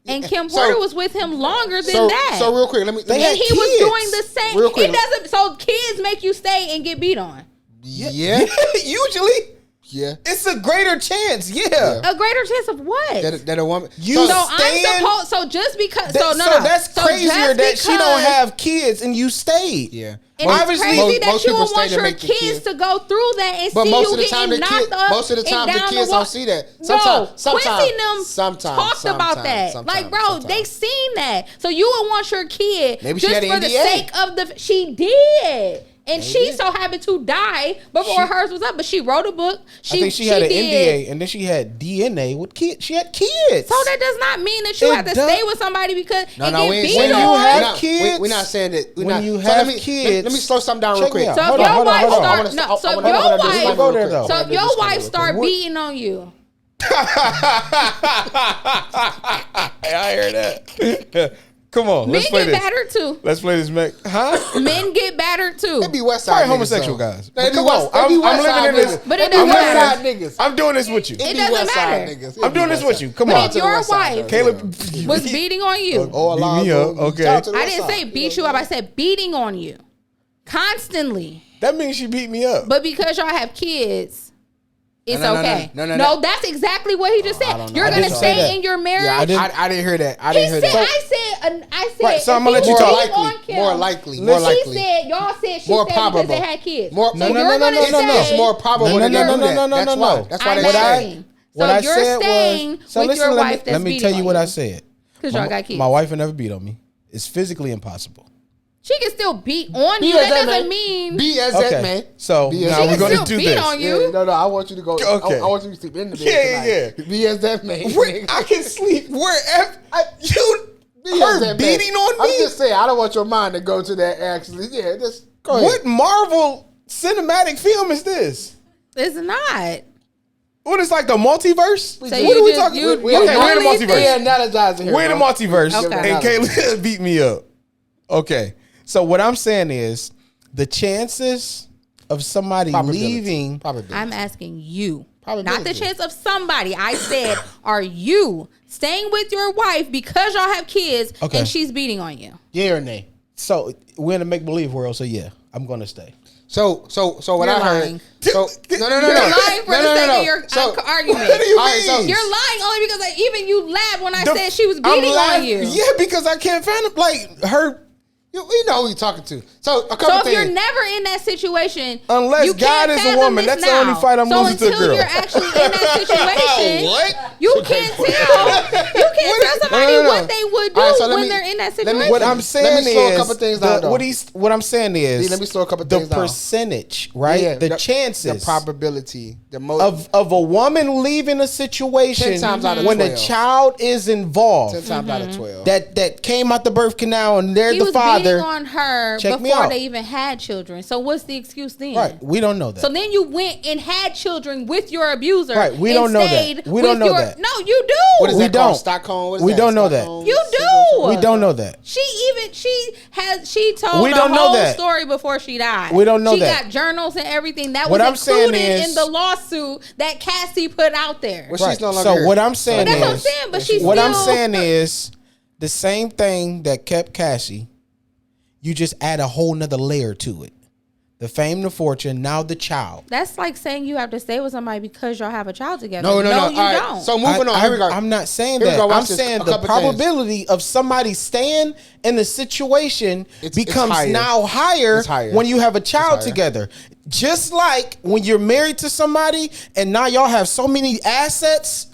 And Kim Porter was with him longer than that. So real quick, let me. They and had he kids. was doing the same. Real He quick. doesn't. So kids make you stay and get beat on. Yeah, Usually, yeah. it's a greater chance. Yeah. A greater chance of what? That a woman. You so staying- I'm supposed. So just because. That- So that's So crazier just that she don't because- have kids and you stayed. Yeah. And Obviously, it's crazy most that you people would stay want to your make the kids kids. to go through that and But see most you of the time, getting knocked up. most of the time, the and down kids wall. don't see that. No, Sometimes, Quincy and them sometimes, talked about that. Like, bro, they seen that. So you would want your kid Maybe she just had an for the NDA. sake of the. She did. And she so happened to die before hers was up, but she wrote a book. I think she had an NDA and then she had DNA with kids. She had kids. So that does not mean that you It have to does- stay with somebody because No, and no, get we ain't beat saying When that. you on. have kids, We're not saying that. when you so have let me, kids- let me slow something down real check me quick. out. So if Hold your on, hold on, wife hold on. start, I wanna- no, I so if wanna- I your wanna do this wife, one go real there, quick. though. I so wanna if do your this one wife real start quick. beating on you, I hear that. Come on, men let's play get this. battered too. Let's play this, Mac. Huh? Men get battered too. They be West Side Probably niggas, homosexual though. guys. They But be come West- on, they be I'm West living Side in this. niggas. But They it be doesn't West matter. Side niggas. I'm doing this with you. It It be doesn't West Side matter. niggas. I'm doing this with you. Come But on, if your West Side, wife though. Caleb. was beating on you, Oh, Beat me up, okay. Shout out to the I West didn't Side. say beat you up. I said beating on you constantly. That means she beat me up. But because y'all have kids, it's No, no, no, okay. no, no, no. That's exactly what he just I said. don't know. You're I gonna didn't say stay that. in your marriage. Yeah, I didn't hear that. I He didn't hear said, that. I said, Right, so if I'm gonna let he you was talk. beating on Kim, More likely. She said, y'all said she More said probable. because they had kids. More- so No, no, you're no, gonna no, no, no. say, It's more probable No, that they no, no, do no, that. no, no, That's no, why. no. That's why I'm they What I- asking. What So I you're said staying was, so with listen, your let wife me, let that's me beating tell you on what you. I said. Because y'all got kids. My wife will never beat on me. It's physically impossible. She can still beat on you. Be as That that doesn't man. mean Be as Okay. that man. So Be as now she we're can gonna still do beat this. on you. Yeah, no, I want you to go. Okay. I want you to sleep in the bed Yeah, tonight. Be as that man. Where, I can sleep wherever. You Be as her that man. beating on me. I'm just saying, I don't want your mind to go to that. Actually, yeah, just go ahead. What Marvel cinematic film is this? It's not. What is like the multiverse? So what you are we just- talking? you- Okay, you we're in the really multiverse. think- Yeah, analogizing here. We're in the bro. multiverse, Okay. and Caleb beat me up. Okay, so what I'm saying is the chances of somebody Probability. leaving. Probability. I'm asking you. Not the Probability. chance of somebody. I said, are you staying with your wife because y'all have kids Okay. and she's beating on you? Yeah or nay? So we're in a make believe world. So yeah, I'm gonna stay. So what You're I heard. lying. So no. You're lying for the sake of your So, argument. What do you All right, so mean? You're lying only because like, even you laughed when I The- said she was I'm beating on laughing- you. Yeah, because I can't find it. Like her. we know who you're talking to. So a couple So if things. you're never in that situation, Unless you God can't is a fathom woman, this that's the only now. fight I'm so losing to a until girl. you're actually in that situation, What? you can't tell somebody No. what they would do All right, so let when me- they're in that let me- situation. What I'm saying slow a is, couple things down, though. what I'm saying is, Let me slow a couple the things down. percentage, right? Yeah, the chances, the probability, the most of a woman leaving a situation 10 times out of when 12. a child is involved 10 times out of 12. that came out the birth canal and they're He the was father. father. on her Check me before out. they even had children. So what's the excuse then? Right, we don't know that. So then you went and had children with your abuser. Right, we and don't know that. stayed We don't with know your- that. No, you do. What is We that called? don't. Stockholm? What is We that? don't know that. Stockholm You syndrome? do. We don't know that. She told We the don't know whole that. story before she died. We don't know she that. She got journals and everything that What was I'm saying included is- in the lawsuit that Cassie put out there. Well, Right. she's no longer So here. what I'm saying That's is, what I'm saying, but she's what I'm still- saying is, the same thing that kept Cassie, you just add a whole nother layer to it. The fame, the fortune, now the child. That's like saying you have to stay with somebody because y'all have a child together. No, you All right, don't. So moving on. Here we go. I'm not saying Here we that. go. Watch I'm this. saying A the couple probability of somebody staying in the situation It's becomes higher. now higher, It's higher. when you have a child higher. together. Just like when you're married to somebody and now y'all have so many assets,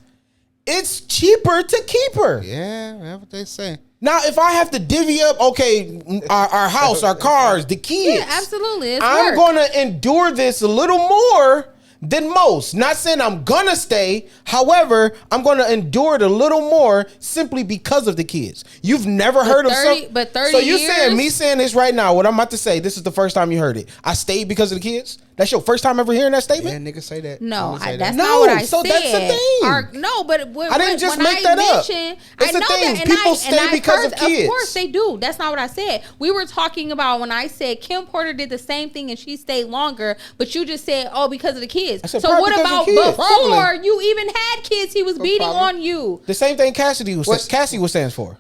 it's cheaper to keep her. Yeah, that's what they say. Now, if I have to divvy up, okay, our house, our cars, the kids. Yeah, absolutely. It's I'm work. going to endure this a little more than most. Not saying I'm going to stay. However, I'm going to endure it a little more simply because of the kids. You've never heard of 30 but 30 So you years? saying, me saying this right now, what I'm about to say, this is the first time you heard it. I stayed because of the kids? That's your first time ever hearing that Yeah, statement? niggas say that. No, Niggas say that's that. not what I so said. that's the thing. No, but when, I didn't just when make I that up. mentioned, It's I a know thing. that, and People I, stay and because heard, of kids. Of course they do. That's not what I said. We were talking about when I said Kim Porter did the same thing and she stayed longer, but you just said, oh, because of the kids. I said, So probably what because of about kids. before Probably. you even had kids? He was beating problem. on you. The same thing Cassie was stands for.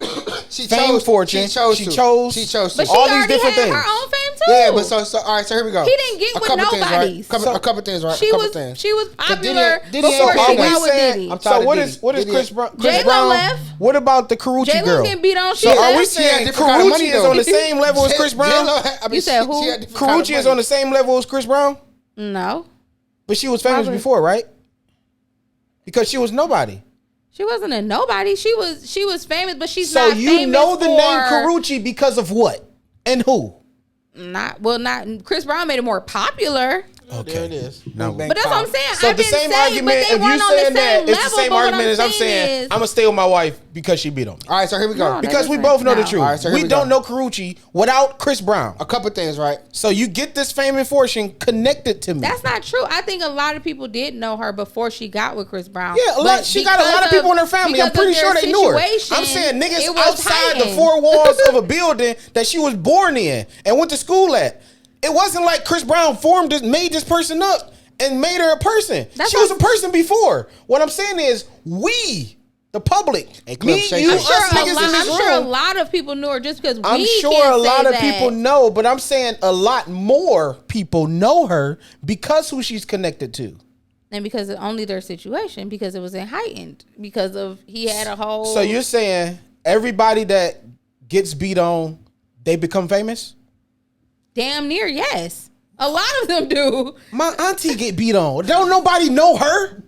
Fame, fortune. She chose But she all these already different had things. her own fame too. Yeah, but so all right. So here we go. He didn't get a with couple things, nobody's. right? A couple things, right? She a couple was things. she was So Diddy- popular Diddy ain't before paying she that. got with Diddy. I'm So tired of what Diddy. is Diddy Chris ain't- Brown? J-Lo Brown? left. What about the Carucci J-Lo girl? getting beat on. So She are we left. She had saying different kind of money, Carucci is though. on the same level as Chris Brown? You said who? Carucci is on the same level as Chris Brown, No, but she was famous Probably. before, right? Because she was nobody. she wasn't a nobody. She was famous, but she's So not you famous know the for, name Carucci because of what and who? Not Chris Brown made it more popular. Okay. There it is. No. Bank But that's what I'm pop. saying. So I the didn't same say, argument, but they if you weren't on the saying that, same it's the level, same but what argument as I'm saying, is- I'm gonna stay with my wife because she beat on me. All right, so here we go. No, Because we doesn't- both know the no. truth. All right, so here we we don't go. know Carucci without Chris Brown. A couple things, right? So you get this fame and fortune connected to me. That's not true. I think a lot of people did know her before she got with Chris Brown. Yeah, But she got a lot of because people in her family. I'm because pretty of sure their they knew her. situation, I'm saying it niggas was outside the heightened. four walls of a building that she was born in and went to school at. It wasn't like Chris Brown made this person up and made her a person. That's She was a what- person before. What I'm saying is we, the public, Hey, Cliff, me, shake you, that. us I'm niggas in this sure a room. lot of people knew her just because I'm we sure can't a lot say of that. people know, but I'm saying a lot more people know her because who she's connected to. And because of only their situation, because it was in heightened, because of he had a whole. So you're saying everybody that gets beat on, they become famous? damn near yes, a lot of them do. My auntie get beat on. Don't nobody know her?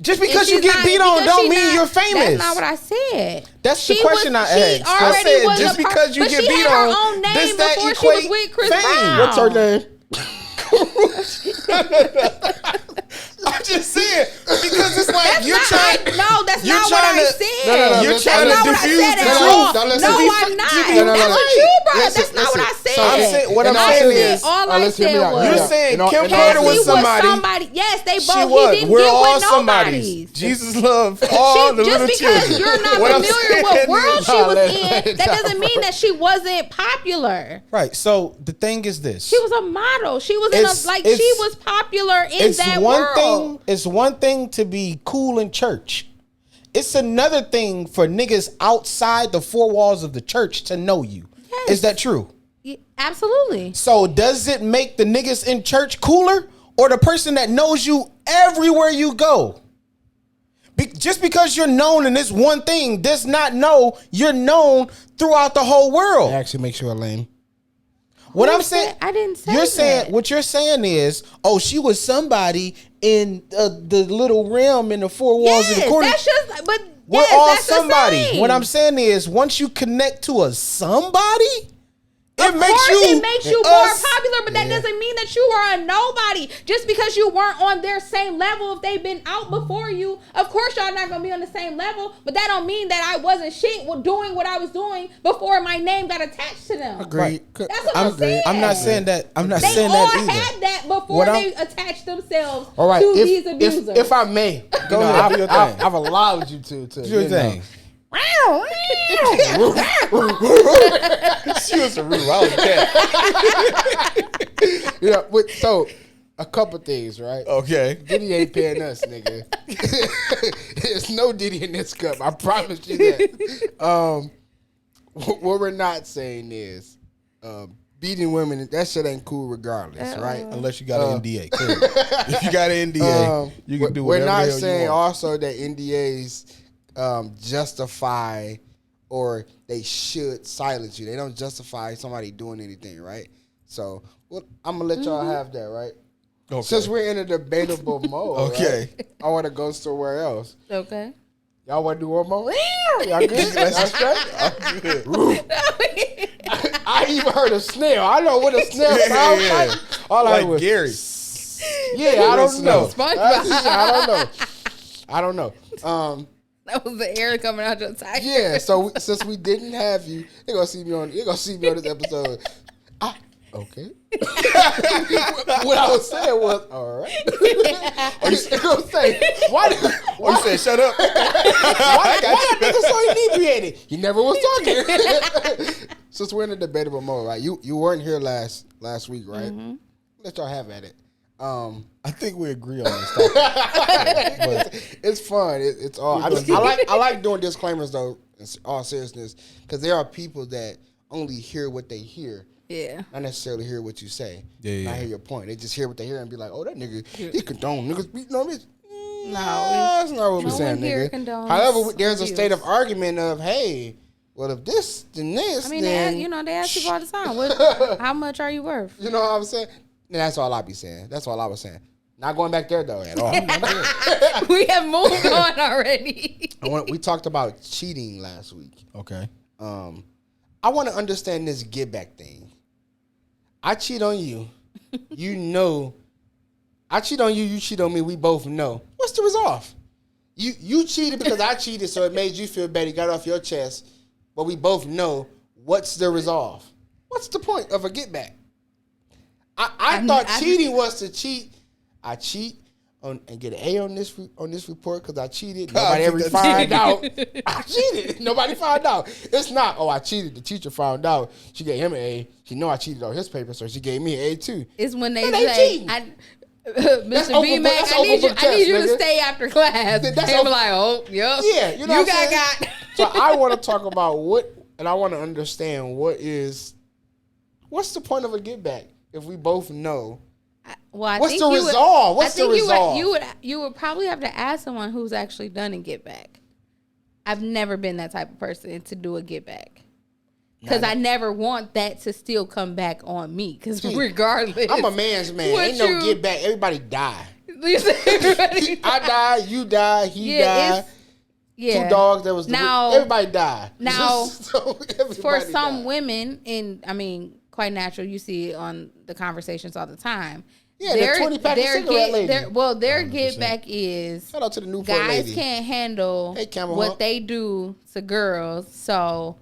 Just because And you she's get not- beat on because don't she's mean not- you're famous. That's not what I said. That's the She question I she asked. I already said, was just a because you but get she beat had her on, own name does that before she was equate with Chris fame? Brown. What's her name? I'm just saying because it's like That's you're not, trying. that's you're not what trying I to- said. No, You're that's trying That's to not what I diffuse said the at truth. all. Don't listen. No, To be I'm not. No, no, That's no. what you brought. Listen, That's not what I listen. said. So I'm saying- what I'm in all saying seriousness- is- all I let's hear me said out. was- You're Yeah. saying In all- Kim in all Porter was Cassie seriousness- somebody. Yes, they She both. was. He didn't We're get all with somebody's. nobody's. Jesus loved all the little Just children. because you're not What I'm familiar with saying what world is- she was let in, that doesn't mean that she wasn't popular. Right. So the thing is this. She was a model. She was It's- she was popular in It's that one world. thing. It's one thing to be cool in church. It's another thing for niggas outside the four walls of the church to know you. Yes. Is that true? Yeah, absolutely. So does it make the niggas in church cooler or the person that knows you everywhere you go? Just because you're known in this one thing does not know you're known throughout the whole world. It actually makes you a lame. What Who I'm said- saying, I didn't say you're that. saying what you're saying is, oh, she was somebody in the little realm in the four walls of the Yes, corner. that's just. But We're yes, all that's the somebody. same. What I'm saying is, once you connect to a somebody, It makes you more us- popular, but that doesn't mean that you are a nobody. Just because you weren't on their same level, if they've been out before you, of course y'all not gonna be on the same level. But that don't mean that I wasn't shit with doing what I was doing before my name got attached to them. Agreed. That's what I'm saying. I'm not saying that. I'm not They saying all that either. had that before they attached themselves All right, to these abusers. if I may, Go ahead, do your thing. I've allowed you to Do your thing. She was a rude. I was a cat. Yeah, so a couple things, right? Okay. Diddy ain't paying us, nigga. There's no Diddy in this cup. I promise you that. What we're not saying is beating women. That shit ain't cool regardless, right? Unless you got an NDA. Clearly. If you got an NDA, you can do whatever. We're not the hell saying you want. also that NDAs justify or they should silence you. They don't justify somebody doing anything, right? So I'm gonna let y'all have that, right? Okay. Since we're in a debatable mode, Okay. right? I want to go somewhere else. Okay. Y'all want to do one more? Y'all good? That's straight. I'm good. I even heard a snail. I know what a snail sounds like. All I Like heard was Gary. Yeah, I don't know. SpongeBob. I don't know. That was the air coming out your tire. Yeah. So since we didn't have you, you're gonna see me on this episode. Okay. What I was saying was, all right. Or you gonna say, why You said shut up. why that nigga so inebriated? He never was talking. Since we're in a debatable mode, right? You weren't here last week, right? Mm-hmm. Let y'all have at it. I think we agree on this topic. But It's fun. It's all. I like doing disclaimers though. In all seriousness, because there are people that only hear what they hear. Yeah. Not necessarily hear what you say. Yeah. Not hear your point. They just hear what they hear and be like, oh, that nigga, he condone niggas beating on this. No, That's not what we're saying, nigga. However, there's a state of argument of, hey, well, if this, then this, I mean, then... they ask people all the time, how much are you worth? You know what I'm saying? And that's all I be saying. That's all I was saying. Not going back there, though, at all. We have moved on already. We talked about cheating last week. okay. I want to understand this get back thing. I cheat on you. You know. I cheat on you. You cheat on me. We both know. What's the resolve? You cheated because I cheated, so it made you feel better. You got it off your chest. But we both know. What's the resolve? What's the point of a get back? I thought cheating was to cheat. I cheat and get an A on this report because I cheated. Nobody ever find out. I cheated. Nobody found out. It's not, oh, I cheated. The teacher found out. She gave him an A. She know I cheated on his paper, so she gave me an A too. It's when they say, say, Mr. B-Mac, I need you to stay after class. And I'm like, oh, yep. Yeah, you know you got. So I want to talk about and I want to understand what's the point of a get back if we both know. Well, what's the resolve? What's the resolve? You would probably have to ask someone who's actually done a get back. I've never been that type of person to do a get back. Because I never want that to still come back on me. Because regardless, I'm a man's man. Ain't no get back. Everybody die. I die. You die. He died. Yeah. 2 dogs. That was everybody died. Now, for some women, and I mean, quite natural. You see it on the conversations all the time. Yeah, the 20-pack of cigarette lady. Their get back is shout out to the new guys lady. Can't handle what they do to girls. So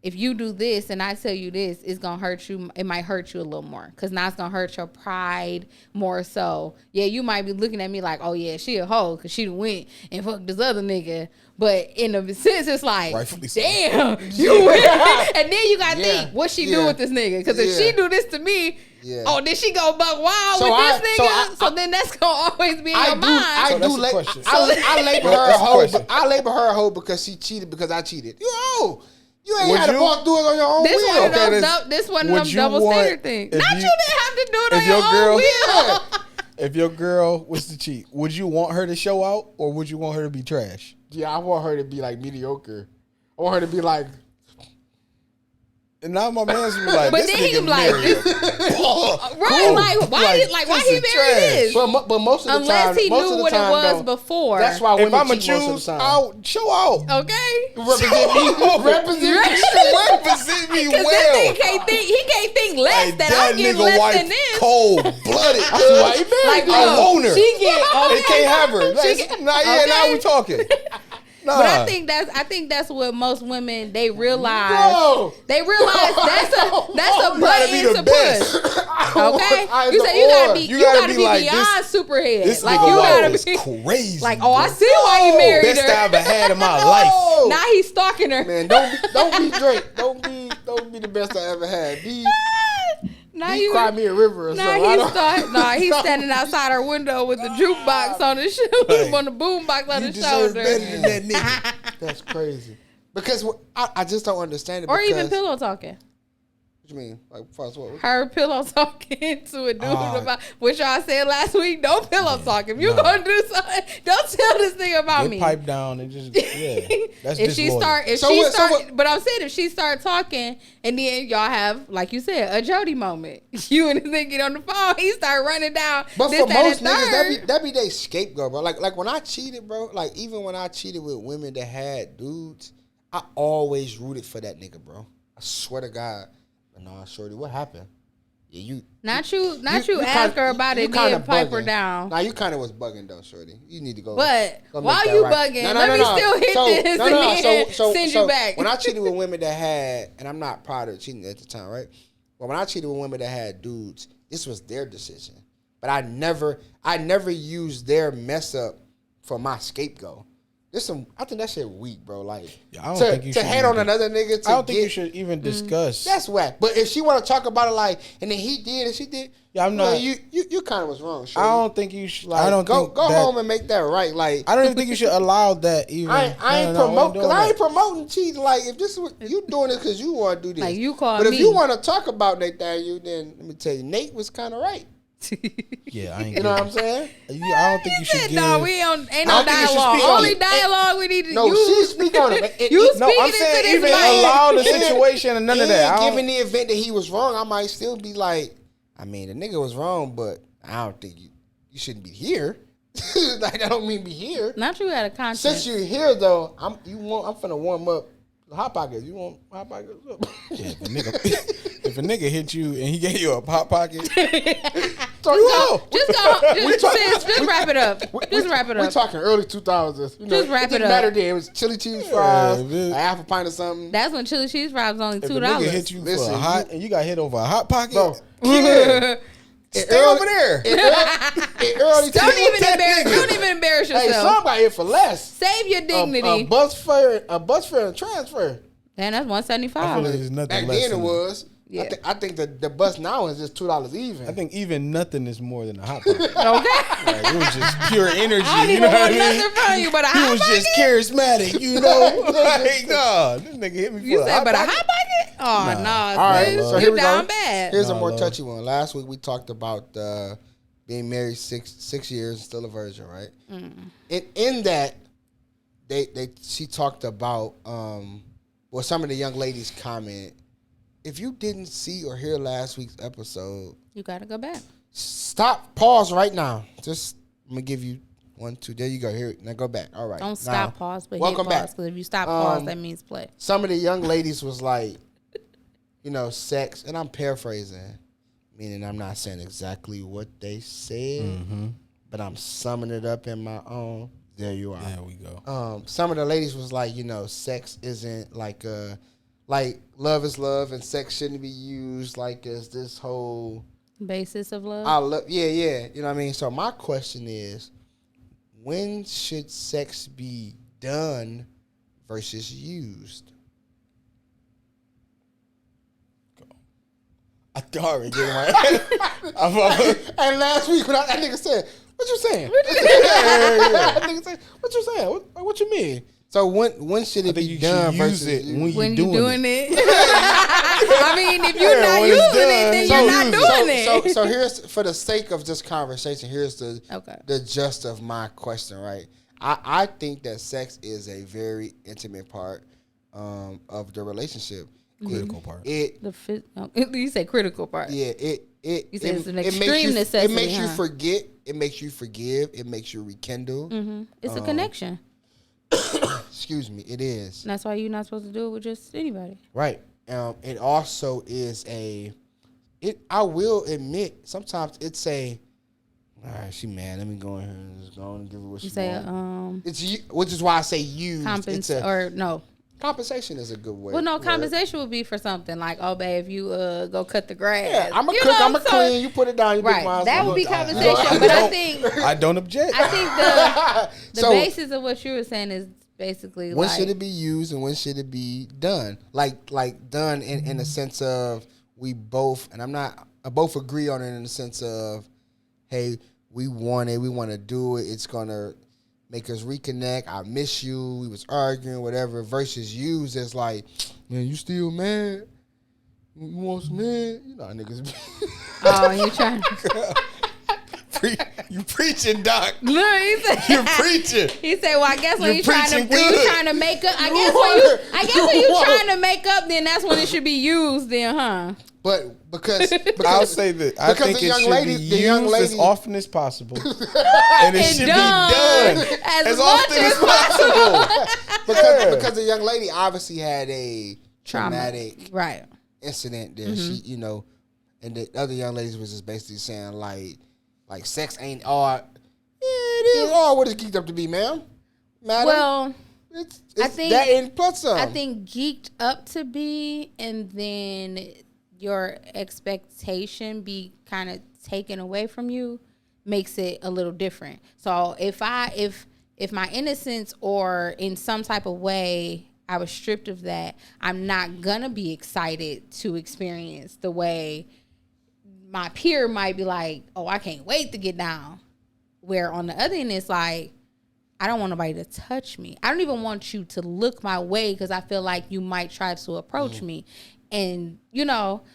if you do this and I tell you this, it's gonna hurt you. It might hurt you a little more because now it's gonna hurt your pride more. So yeah, you might be looking at me like, oh yeah, she a hoe because she went and fucked this other nigga. But in a sense, it's like, damn, you went. And then you gotta think, what she do with this nigga? Because if she do this to me, then she go buck wild with this nigga. So then that's gonna always be in your mind. I label her a hoe. I label her a hoe because she cheated because I cheated. You ain't had to walk through it on your own wheel. This one of them double standard things. Not you didn't have to do it on your own wheel. If your girl was to cheat, would you want her to show out or would you want her to be trash? Yeah, I want her to be like mediocre. I want her to be like. And now my man's be like, but this then nigga married. Right, why he married this? But most of the time, unless he knew what it was before. That's why if I'm women a cheat most of the time. I'll show out. Okay. Represent me well. Because he can't less that I'm getting less than this. Cold blooded. That's why he married. Like, I look, own her. she get okay. They can't have her. Now we talking. Nah. But I think that's what most women they realize. No. They realize that's a button to push. Okay, you say you gotta be like beyond superhead. This like nigga you gotta be crazy. Like, oh, I see why you married her. Best I ever had in my life. Now he's stalking her. Man, don't be Drake. Don't be the best I ever had. Be cry me a river or something. He's standing outside her window with the jukebox on his shoulder, on the boombox on his shoulder. Better than that nigga. That's crazy. Because I just don't understand it. Or even pillow talking. What you mean? Like, first what? Her pillow talking to a dude about what y'all said last week. Don't pillow talk. If you gonna do something, don't tell this thing about me. Pipe down and just That's if she start, but I'm saying if she start talking and then y'all have, like you said, a Jody moment. You and the nigga get on the phone, he start running down. But for most niggas, that be their scapegoat, bro. Like when I cheated, bro. Like even when I cheated with women that had dudes, I always rooted for that nigga, bro. I swear to God. No, shorty, what happened? Yeah, you ask her about it, then pipe her down. Nah, you kind of was bugging though, shorty. You need to go. But while you bugging, let me still hit this and then send you back. When I cheated with women that had, and I'm not proud of cheating at the time, right? But when I cheated with women that had dudes, this was their decision. But I never used their mess up for my scapegoat. I think that shit weak, bro. Like, I don't think you should hate on another nigga. I don't think you should even discuss. That's whack. But if she want to talk about it, like, and then he did and she did, yeah, I'm not. You kind of was wrong. Shorty. I don't think you should. Like, I don't go home and make that right. Like, I don't even think you should allow that. Even I ain't promoting cheating. Like, if this is what you doing it because you want to do this, like you call but me. If you want to talk about Nathaniel, then let me tell you, Nate was kind of right. Yeah, I ain't. You know what I'm saying? I don't think you should. No, ain't no dialogue. Only dialogue we need to. No, she speak on it. I'm saying even allow the situation and none of that. Given the event that he was wrong, I might still be like, I mean, the nigga was wrong, but I don't think you shouldn't be here. Like, I don't mean be here. Not you had a conscience. Since you're here though, I'm finna warm up. Hot pockets. You want hot pockets? Yeah, if a nigga hit you and he gave you a hot pocket, just wrap it up. Just wrap it up. We talking early 2000s. Just wrap it up. Matter day. It was chili cheese fries, a half a pint of something. That's when chili cheese fries was only $2. If a nigga hit you for a hot and you got hit over a hot pocket, bro. Stay over there. Don't even embarrass yourself. Hey, somebody here for less. Save your dignity. A bus fare and transfer. Man, that's $175. I feel like there's nothing back less then it was. Yeah. I think the bus now is just $2 even. I think even nothing is more than a hot pocket. Okay. Like, it was just pure energy. I don't even want nothing from you but a hot pocket. He was just charismatic, you know. Like, no, this nigga hit me for a hot pocket. A hot pocket? Oh, no. All right, so here we go. Bad. Here's a more touchy one. Last week we talked about being married 6 years and still a virgin, right? Mm. And in that, she talked about some of the young ladies comment. If you didn't see or hear last week's episode, you gotta go back. Stop. Pause right now. Just I'm gonna give you 1, 2. There you go. Here, now go back. All right. Don't stop. Pause, but welcome hit pause. Back. Because if you stop pause, that means play. Some of the young ladies was like, sex, and I'm paraphrasing, meaning I'm not saying exactly what they said, but I'm summing it up in my own. There you are. There we go. Some of the ladies was like, sex isn't like love is love and sex shouldn't be used like as this whole basis of love. Yeah. You know what I mean? So my question is, when should sex be done versus used? I already gave my And last week when that nigga said, "What you saying?" That nigga said, "What you saying? What you mean?" So when should it be done versus it when you're doing it? I mean, if you're not using it, then you're not doing it. So here's, for the sake of this conversation, here's the gist of my question, right? I think that sex is a very intimate part of the relationship. Critical part. You say critical part. Yeah, you say it's an extreme necessity. It makes you forget. It makes you forgive. It makes you rekindle. Mm-hmm. It's a connection. Excuse me. It is. And that's why you're not supposed to do it with just anybody. Right. It also is I will admit, sometimes it's a, all right, she mad. Let me go in here and just go and give her what she wants. It's which is why I say used. Compensation is a good way. Well, no, compensation would be for something like, oh, babe, if you go cut the grass. Yeah, I'm a cook, I'm a clean. You put it down. You right, that would be compensation. But I think I don't object. I think the basis of what you were saying is basically when should it be used and when should it be done? Like done in the sense of we both, and I both agree on it in the sense of, hey, we want to do it. It's gonna make us reconnect. I miss you. We was arguing, whatever. Versus used as like, man, you still mad? You want some man? You know how niggas. Oh, you trying? You preaching, Doc. Look, he said, you're preaching. He said, "Well, I guess when you trying to make up, I guess when you trying to make up, then that's when it should be used, then, huh?" But because I'll say that I think it should be used as often as possible, and it should be done as often as possible. because the young lady obviously had a traumatic incident there. She, and the other young ladies was just basically saying like sex ain't all. Yeah, it is all what it's geeked up to be, ma'am. Madam. Well, it's I think that and plus some. I think geeked up to be, and then your expectation be kind of taken away from you makes it a little different. So if my innocence or in some type of way I was stripped of that, I'm not gonna be excited to experience the way my peer might be like, oh, I can't wait to get down. Where on the other end, it's like, I don't want nobody to touch me. I don't even want you to look my way because I feel like you might try to approach me. And,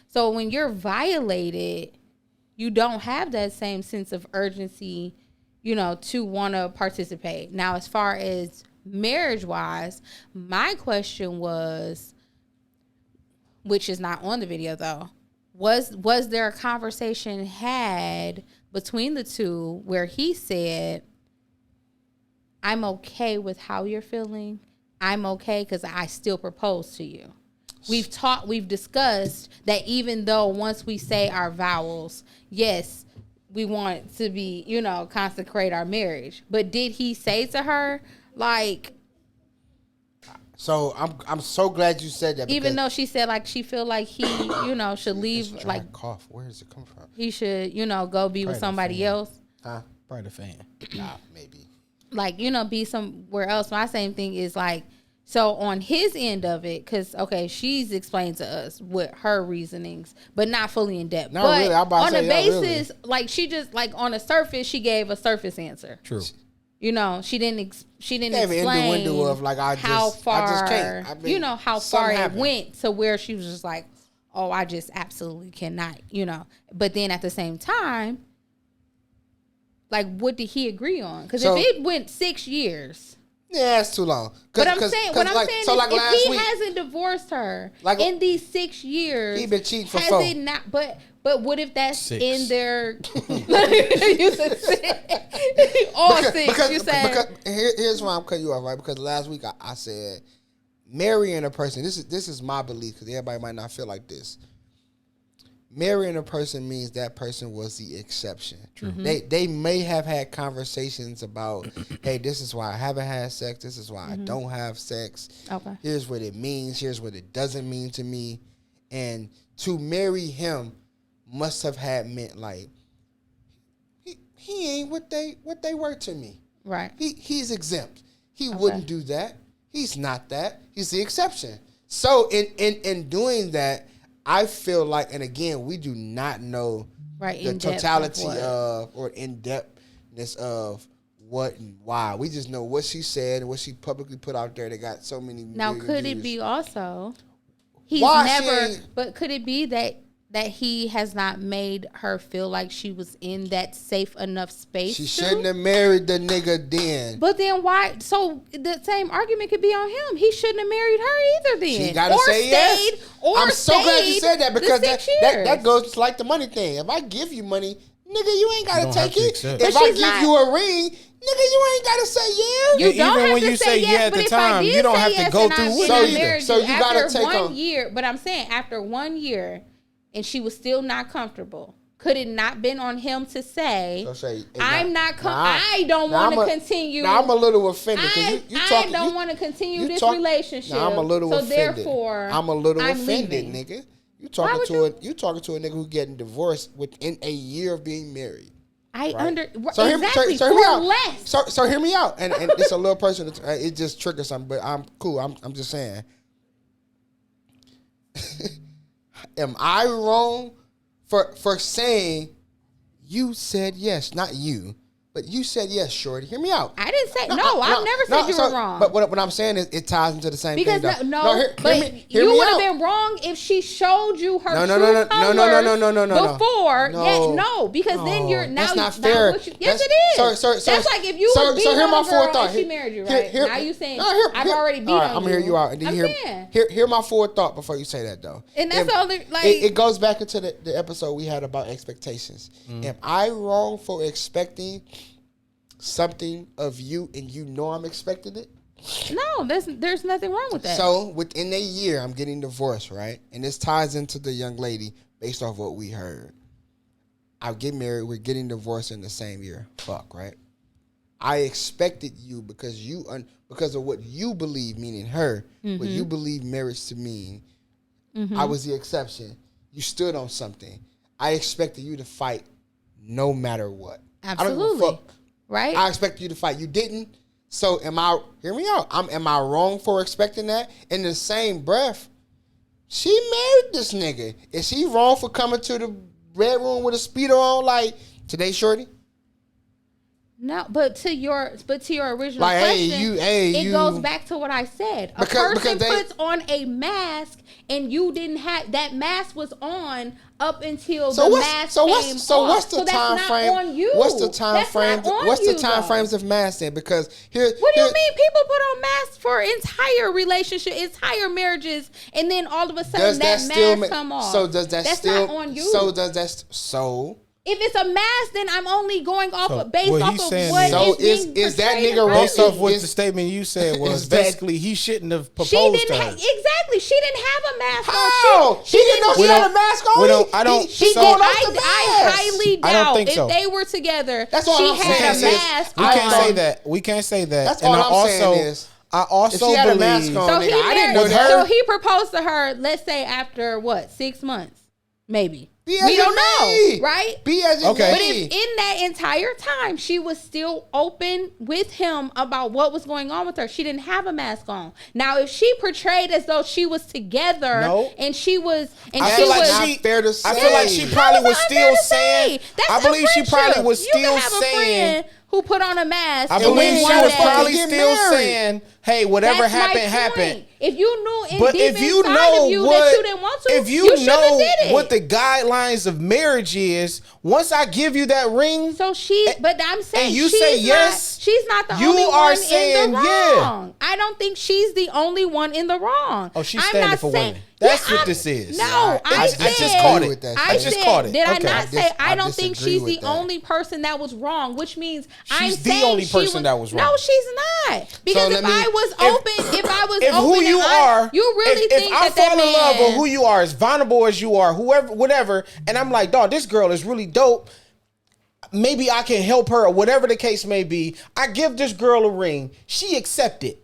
so when you're violated, you don't have that same sense of urgency, to want to participate. Now, as far as marriage-wise, my question was, which is not on the video though, was there a conversation had between the two where he said, I'm okay with how you're feeling. I'm okay because I still propose to you. We've discussed that even though once we say our vows, yes, we want to be, consecrate our marriage. But did he say to her, like... So I'm so glad you said that. Even though she said like she feel like he, should leave, like cough. Where does it come from? He should, go be with somebody else. Huh? Probably the fan. Nah, maybe. Like, be somewhere else. My same thing is like, so on his end of it, because she's explained to us what her reasonings, but not fully in depth. Not but really. I'm about on to say, the basis, like she just like on the surface, she gave a surface answer. True. She didn't explain of like how far I just can't. I mean, how far it went to where she was just like, oh, I just absolutely cannot, But then at the same time, like, what did he agree on? Because if it went 6 years. Yeah, it's too long. But I'm saying, is, if he hasn't divorced her in these 6 years, he been cheating for 4. It not? But what if that's 6. in their? You said 6. All 6. You said. Here's why I'm cutting you off, right? Because last week I said marrying a person. This is my belief because everybody might not feel like this. Marrying a person means that person was the exception. True. Mm-hmm. They may have had conversations about, hey, this is why I haven't had sex. This is why I don't have sex. Okay. Here's what it means. Here's what it doesn't mean to me. And to marry him must have had meant like he ain't what they were to me. Right. He's exempt. He wouldn't do that. He's not that. He's the exception. So in doing that, I feel like, and again, we do not know the totality of or in-depthness of what and why. We just know what she said and what she publicly put out there that got so many Now, could views. It be also, but could it be that he has not made her feel like she was in that safe enough space? She shouldn't have married the nigga then. But then why? So the same argument could be on him. He shouldn't have married her either then. She gotta say yes. I'm so glad you said that because that goes like the money thing. If I give you money, nigga, you ain't gotta take it. If I give you a ring, nigga, you ain't gotta say yeah. You don't even have when to you say say yes, yeah at but the if I time, did you don't say have yes to go and through I with married it either. So you gotta after take 1 on year. But I'm saying after 1 year, and she was still not comfortable, could it not been on him to say, I don't want to continue. Now I'm a little offended because I don't want to continue this relationship. Now I'm a little offended. Therefore, I'm a little offended, leaving. nigga. You talking to a nigga who getting divorced within a year of being married. So hear me out, and it's a little personal. It just triggers something, but I'm cool. I'm just saying. Am I wrong for saying you said yes? Not you, but you said yes, shorty. Hear me out. I didn't say I've never said you were wrong. But what I'm saying is it ties into the same thing. Hear you would have been wrong if she showed you her true colors before. Because then you're now. That's not fair. Yes, it is. That's like if you were beating on a girl and she married you, right? Now you saying I've already beat on you. I'm gonna hear you out, and then hear my forward thought before you say that though. And that's all. It goes back into the episode we had about expectations. Am I wrong for expecting something of you and you know I'm expecting it? No, there's nothing wrong with that. So within a year, I'm getting divorced, right? And this ties into the young lady based off what we heard. I get married, we're getting divorced in the same year. Fuck, right? I expected you because of what you believe, meaning her, what you believe marriage to mean. I was the exception. You stood on something. I expected you to fight no matter what. Absolutely. I don't give a fuck. Right? I expect you to fight. You didn't. So hear me out. Am I wrong for expecting that? In the same breath, she married this nigga. Is she wrong for coming to the bedroom with a speedo on like today, shorty? No, but to your original question, it goes back to what I said. A person puts on a mask, and you didn't have that mask was on up until the mask came off. So what's the time frame? On you. What's the time frame? What's the time frames of masks then? Because what do you mean? People put on masks for entire relationship, entire marriages, and then all of a sudden that mask come off. So does that that's still? Not on you. So does that? So. If it's a mask, then I'm only going based off of what is that nigga based off what the statement you said was basically he shouldn't have proposed to her. Exactly. She didn't have a mask on. She didn't know she had a mask on. I highly doubt if they were together. That's all I'm saying. She had a mask on. We can't say that. That's all I'm saying is. I also if she had a mask on, I didn't know that. So he proposed to her, let's say after 6 months, maybe. We don't know, right? But if in that entire time she was still open with him about what was going on with her, she didn't have a mask on. Now, if she portrayed as though she was together and she was, I feel like she probably was still saying. I believe she probably was still saying. Who put on a mask? I believe she was probably still saying, "Hey, whatever happened." If you knew that you didn't want to, if you know what the guidelines of marriage is, once I give you that ring, but I'm saying, and you say yes, she's not the only one in the wrong. I don't think she's the only one in the wrong. Oh, she's standing for women. That's what this is. No, I just caught it. I just caught it. Did I not say I don't think she's the only person that was wrong? Which means she's the only person that was wrong. No, she's not. Because if I was open, who you are, you really think if I fall in love with who you are, as vulnerable as you are, whatever, and I'm like, dog, this girl is really dope. Maybe I can help her, or whatever the case may be. I give this girl a ring. She accepted.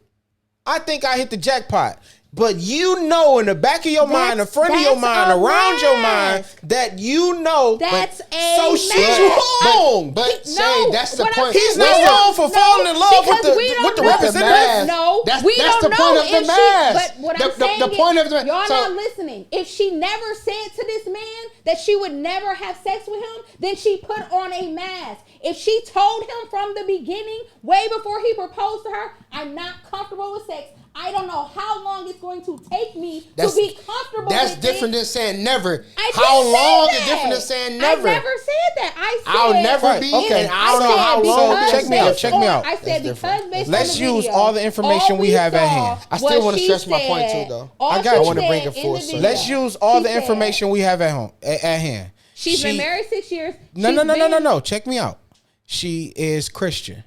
I think I hit the jackpot. But you know in the back of your mind, in front of your mind, around your mind, that you know. That's so she's wrong. But that's the point. He's not wrong for falling in love with the representative. No, that's the point of the mask. But what I'm saying is, y'all not listening. If she never said to this man that she would never have sex with him, then she put on a mask. If she told him from the beginning, way before he proposed to her, I'm not comfortable with sex. I don't know how long it's going to take me to be comfortable with it. That's different than saying never. How long is different than saying never? I never said that. I said I'll never be. Okay. I don't know how long. Check me out. I said because based on the video. Let's use all the information we have at hand. I still want to stress my point too, though. I want to bring it forth. Let's use all the information we have at hand. She's been married 6 years. No. Check me out. She is Christian.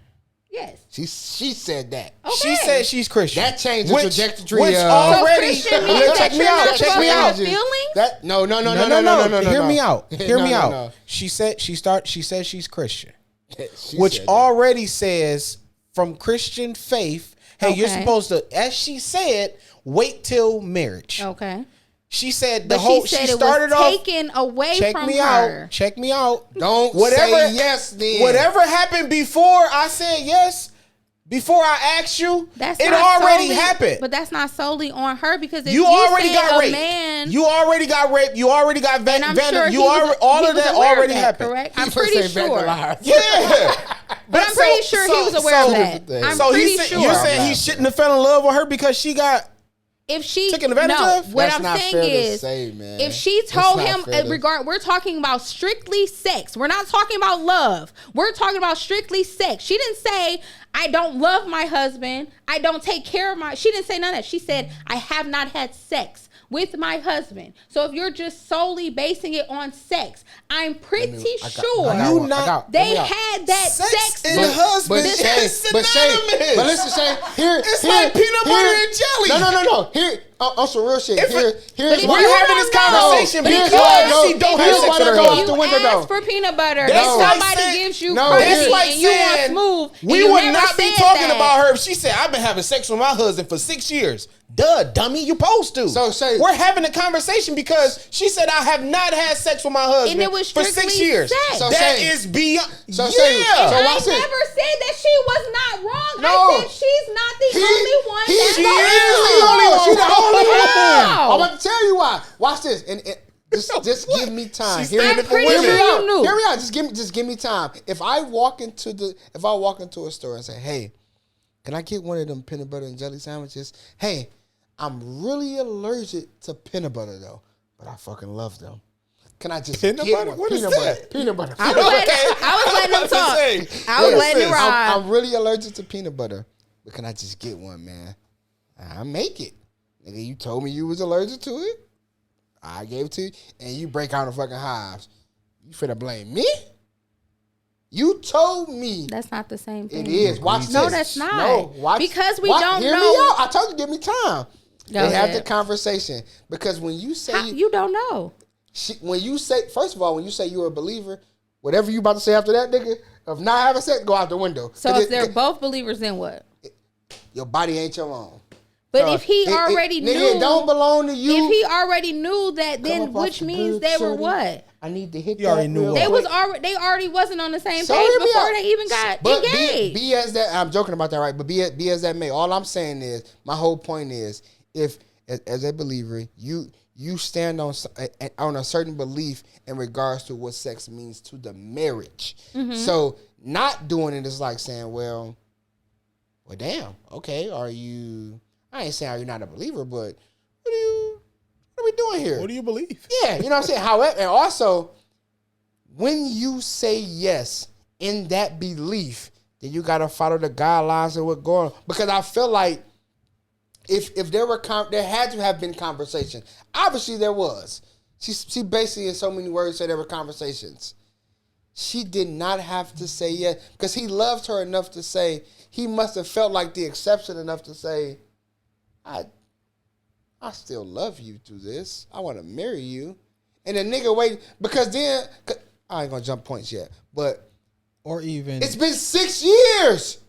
Yes. She said that. Okay. She said she's Christian. That changed the trajectory. Which of... already. So Christian means check that me you're out. not Check me supposed to out. have feelings? No. Hear me out. Hear me out. No. She said she's Christian, She which said that. already says from Christian faith, hey, you're Okay. supposed to, as she said, wait till marriage. Okay. She said But she said it was taken away Check from me her. out. Check me out. Don't say yes then. Whatever happened before I said yes, before I asked you, That's it not already solely, happened. But that's not solely on her because if You already said got a raped. man, You already got raped. You already got and I'm sure he all was of that aware already of that, happened. correct? He I'm was pretty saying sure. vandalize. Yeah. But I'm pretty sure he was aware of that. I'm pretty sure. You saying he shouldn't have fell in love with her because she got If she taken advantage of? what That's I'm not saying fair to is, say, man. if she That's told not him, fair to- we're talking about strictly sex. We're not talking about love. We're talking about strictly sex. She didn't say, I don't love my husband. I don't take care of my. She didn't say none of that. She said, I have not had sex with my husband. So if you're just solely basing it on sex, I'm pretty sure they had that sex and with husband. But Shay, synonymous. but listen, Shay, It's like peanut butter and jelly. No. Here, on some real shit. Here's if We're you having this don't know- conversation Here's because why I go- she don't have here's sex why with I her go husband. out the You window, ask though. for peanut butter. That's and like somebody saying- gives you No, crunchy it's like and you want saying smooth. We and you would never not be said talking that. about her if she said, I've been having sex with my husband for 6 years. Duh, dummy, you supposed to. So say- we're having a conversation because she said, I have not had sex with my husband And it was for strictly 6 years. sex. So That say- is beyond. So yeah. say- so I watch never it. said that she was not wrong. No. I said she's not the only one. He's that's not wrong. the only one. She's the only one. How? I'm about to tell you why. Watch this. And just give me time. She's Hear me standing for hear women. me out. You knew. Hear me out. Just give me time. If I walk into a store and say, hey, can I get one of them peanut butter and jelly sandwiches? Hey, I'm really allergic to peanut butter though, but I fucking love them. Can I just Peanut get butter? one? What is Peanut butter. that? Peanut butter. I was letting them talk. I was letting it ride. I'm really allergic to peanut butter, but can I just get one, man? I make it. Nigga, you told me you was allergic to it. I gave it to you, and you break out in fucking hives. You finna blame me? You told me. That's not the same thing. It is. Watch this. No, that's not. No, watch. Because we watch, don't hear know. me out. I told you, give me time. Go They have ahead. the conversation. Because when you say... You don't know. when you say... First of all, when you say you're a believer, whatever you about to say after that, nigga, of not having sex, go out the window. So 'Cause if they're both believers, then what? your body ain't your own. But So if he already nigga, knew, it don't belong to you. if he already knew that, Come then up off which the means bridge, they were shorty. what? I need to hit You already that knew real what. They quick. was already wasn't on the same So page hear me before out. they even got But engaged. be as that, I'm joking about that, right? But be as that may. All I'm saying is, my whole point is, if as a believer, you stand on a certain belief in regards to what sex means to the marriage. Mm-hmm. So not doing it is like saying, well, damn, okay, are you? I ain't saying you're not a believer, but what are we doing here? What do you believe? Yeah, you know what I'm saying? However, and also, when you say yes in that belief, then you got to follow the guidelines of what's going on. Because I feel like if there had to have been conversation. Obviously, there was. She basically, in so many words, said there were conversations. She did not have to say yes because he loved her enough to say, he must have felt like the exception enough to say, I still love you through this. I want to marry you. And the nigga wait, because then, I ain't going to jump points yet, but Or even it's been 6 years.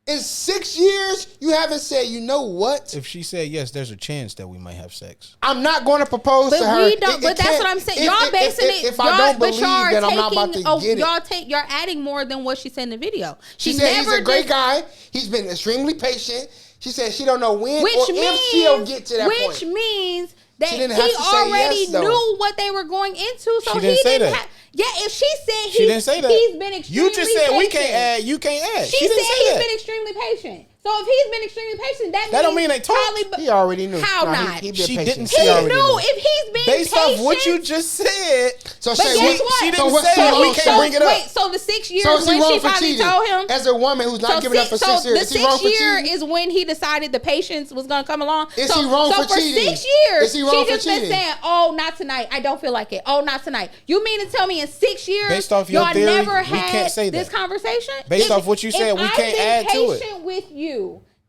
In 6 years, you haven't said, you know what? if she said yes, there's a chance that we might have sex. I'm not going to propose But to her. we don't. But that's what I'm saying. Y'all basing it. If I don't believe, y'all then I'm not about to get it. You're adding more than what she said in the video. She said he's a great guy. He's been extremely patient. She said she don't know when or if she'll get to that point. Which means that She he didn't have to say already yes, though. knew what they were going into, so She he didn't say didn't that. have. Yeah, if she said She didn't say that. he's been extremely You just said we patient. can't add. You can't add. She didn't said say he's that. been extremely patient. So if he's been extremely patient, that don't mean they talked. He already knew. How not? He been She patient. didn't He say already knew if he's been Based patient. off what you just said. So But say guess what? She So didn't what's say so we can't bring it up. Wait, so the 6 years So is he when wrong she for finally cheating? told him. As a woman who's not giving up for 6 years, the is he wrong 6th for year cheating? is when he decided the patience was going to come along. Is he wrong for cheating? 6 years, Is he wrong she for just been cheating? saying, "Oh, not tonight. I don't feel like it. Oh, not tonight." You mean to tell me in 6 years, Based off your y'all theory, never we had can't say this that. conversation? Based off what you said, we can't add to it. If I've been patient with you,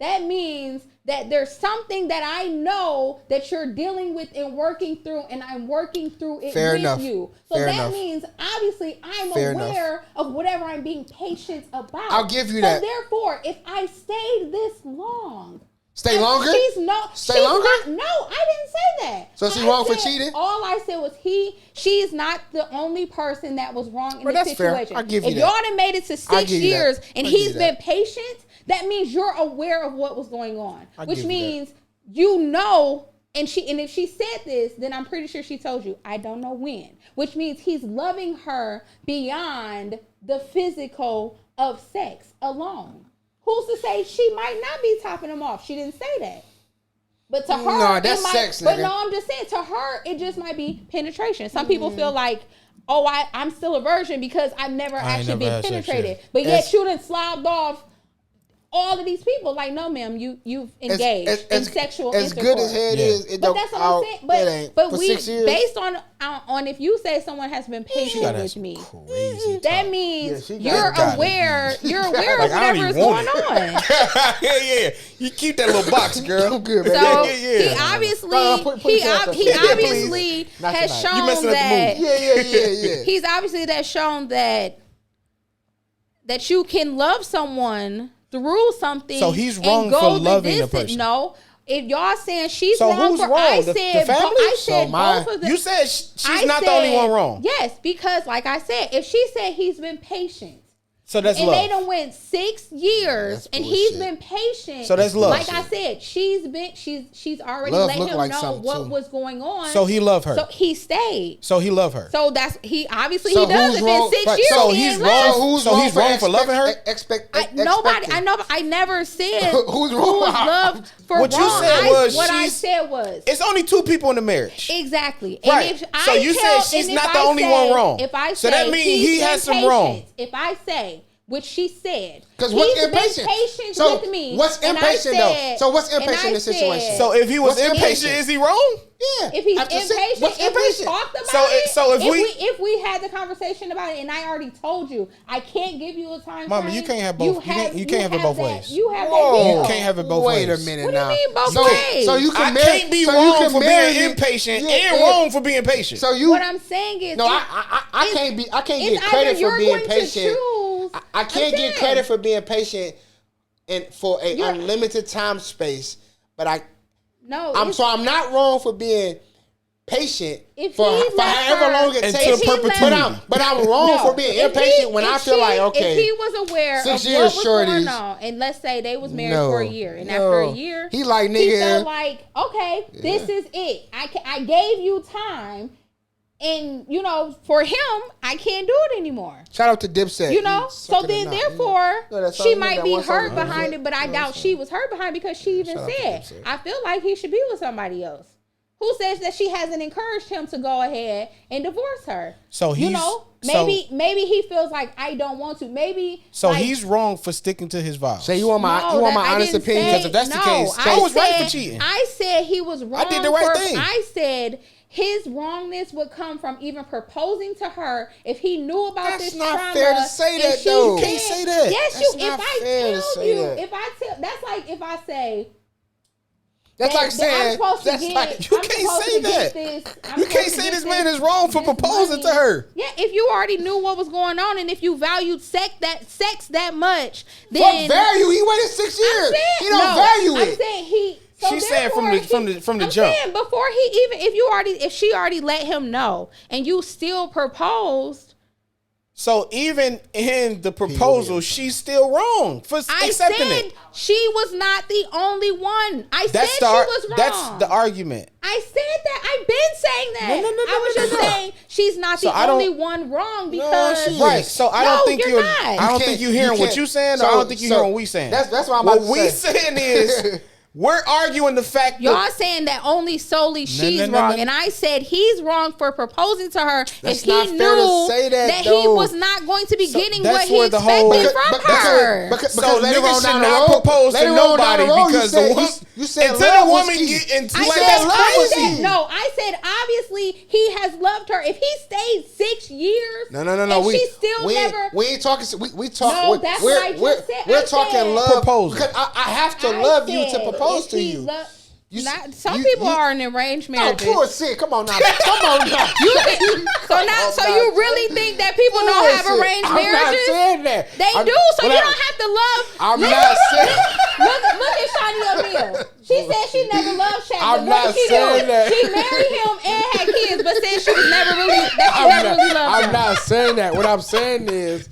that means that there's something that I know that you're dealing with and working through, and I'm working through it Fair with enough. you. So Fair that enough. means obviously I'm Fair aware of whatever I'm being patient about. I'll give you so that. Therefore, if I stayed this long, Stay longer? She's Stay longer? no, I didn't say that. So is he I wrong for said- cheating? All I said was she's not the only person that was wrong in Well, this that's fair. situation. I'll give you if that. y'all done made it to I'll 6 give you that. years and I'll give he's you been that. patient, that means you're aware of what was going on. I'll Which give you means you know, and if she said this, then I'm pretty sure she told you, I don't know when. Which means he's loving her beyond the physical of sex alone. Who's to say she might not be topping him off? She didn't say that. But to her, No, that's it might, sex, But nigga. no, I'm just saying, to her, it just might be penetration. Some people feel like, oh, I'm still a virgin because I've never actually never been had sex penetrated. yet. But yet As- you done slobbed off all of these people. Like, no, ma'am, you've engaged in sexual as intercourse. good as it Yeah. is, it But don't that's what out, I'm saying. it ain't. But For we 6 years, based on if you say someone has been She patient got with some me, crazy that talk. means Yeah, she you're got it. aware. You're aware Like, of I don't whatever is even going want on. yeah. You keep that little box, girl. I'm good, baby. So Yeah. he obviously Put your hands up. he Yeah, obviously please. Not has tonight. You shown messing up the that movie. Yeah. he's obviously shown that you can love someone through something. So he's and wrong go for the loving a distance. person. No, if y'all saying she's So wrong who's for, wrong? I The said, family? I said So my- both of them. You said she's I not the only said- one wrong. Yes, because like I said, if she said he's been patient. So that's And love. they done went 6 years, That's and he's bullshit. been patient. So that's love. Like I said, she's already Love let look him like know something, what too. was going on. So he loved her. So he stayed. So he loved her. So that's he obviously So he does. who's If wrong- in 6 right, years, so he he's ain't wrong. left. So who's So wrong he's wrong for loving her? I never said Who's who wrong? was loved for What you wrong. said was what I she's- said was It's only 2 people in the marriage. exactly. Right. And if So I you tell, said she's and not if the I only say- one wrong. If I So say that means he's he been has some patient, wrong. If I say, which she said, Because what's he's impatient? been patient So with me. what's and I impatient though? said- So what's and impatient in I this situation? said- So if he was What's impatient, impatient? is he wrong? Yeah. If he's After six- impatient, what's if impatient? we talked about So it, if we had the conversation about it, and I already told you, I can't give you a time Mama, frame. you can't have both. You can't have it both that- ways. You have Whoa. that deal. You can't have it both Wait ways. a minute What do you now. mean both so, ways? So you can I marry, can't be so you wrong can for marry being me. impatient Yeah, and yeah. wrong for being patient. So you What I'm saying is, no, I can't be. I can't it's get credit either for you're being going to patient. choose- I can't I'm get saying. credit for being patient and for a You're- unlimited time space. But no, I'm it's- not wrong for being patient If for he let however her- long it Until takes. if he let- perpetuity. But I'm wrong No, for being if impatient he- when I if feel she- like okay. If he was aware 6 of years, what was going shorties. on, and let's say they was married No, for a year, and no. after a year, He like, he nigga. felt like, okay, this is it. I gave you time, and for him, I can't do it anymore. Shout out to Dipset. So then therefore No, that song, she you know might that be one song, hurt Dipset? behind it, but I doubt she was hurt behind it because she even Shout out to said, Dipset. I feel like he should be with somebody else. Who says that she hasn't encouraged him to go ahead and divorce her? So he's maybe he feels like I don't want to. Maybe So like, he's wrong for sticking to his vows. Say you want my no, honest I didn't opinion. say- Because if that's the no, case, I was right for cheating. I said he was wrong. I did the right thing. I said his wrongness would come from even proposing to her if he knew about That's this not trauma. fair to say and that, she though. You can't say that. Yes, That's you. not If I fair to tell say you, that. if I tell, that's like if I say. That's like I'm saying supposed to that's get, like You I'm can't supposed say to get that. this- I'm You supposed can't to say get this man is wrong for this proposing to money. her. Yeah, if you already knew what was going on and if you valued sex that much, fuck then value. He waited 6 years. I'm saying, He don't no, value I'm it. saying he. So She's saying from the I'm jump. saying before he even if she already let him know and you still proposed. So even in the proposal, she's still wrong for accepting it. She was not the only one. I said she was wrong. That's the argument. I said that. I've been saying that. No, I was just saying she's not the only one wrong because right. So I don't think you're not. I don't think you're hearing what you're saying. Or I don't think you're hearing what we're saying. That's what I'm about to say. What we saying is. We're arguing the fact that y'all saying that only solely she's wrong, and I said he's wrong for proposing to her if he knew that he was not going to be getting what he expected from her. So later on down the road, propose to nobody because you said until the woman get into I said obviously he has loved her. If he stayed 6 years, no, she still never. We ain't talking. We talk. No, that's what I just said. We're talking love because I have to love you to propose to you. Some people are in arranged marriages. Oh, shit. Come on now. So you really think that people don't have arranged marriages? I'm not saying that. They do. So you don't have to love. I'm not saying. Look at Shani O'Neal. She said she never loved Shaq. I'm not saying that. She married him and had kids, but said she was never really never really loved him. I'm not saying that. What I'm saying is,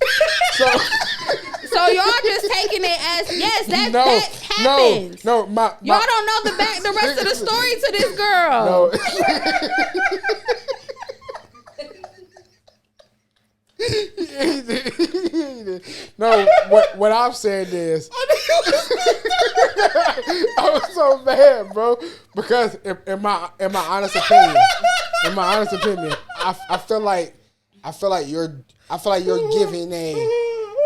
so y'all just taking it as that happens. No, y'all don't know the rest of the story to this girl. No, what I'm saying is, I was so mad, bro, because in my honest opinion, I feel like you're giving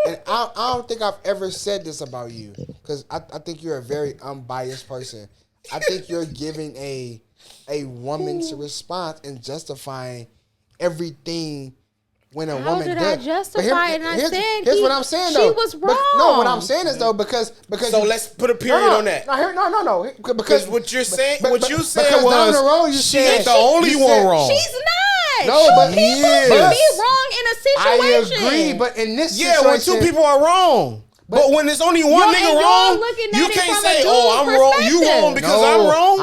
and I don't think I've ever said this about you because I think you're a very unbiased person. I think you're giving a woman's response and justifying everything when a woman does. How did I justify it? And I said here's what I'm saying though. She was wrong. No, what I'm saying is though because so let's put a period on that. No. Because what you're saying, what you said was down the road, she ain't the only one wrong. She's not. No, but people can be wrong in a situation. I agree, but in this situation, when two people are wrong. But when there's only one nigga wrong, you can't say, "Oh, I'm wrong. You wrong because I'm wrong."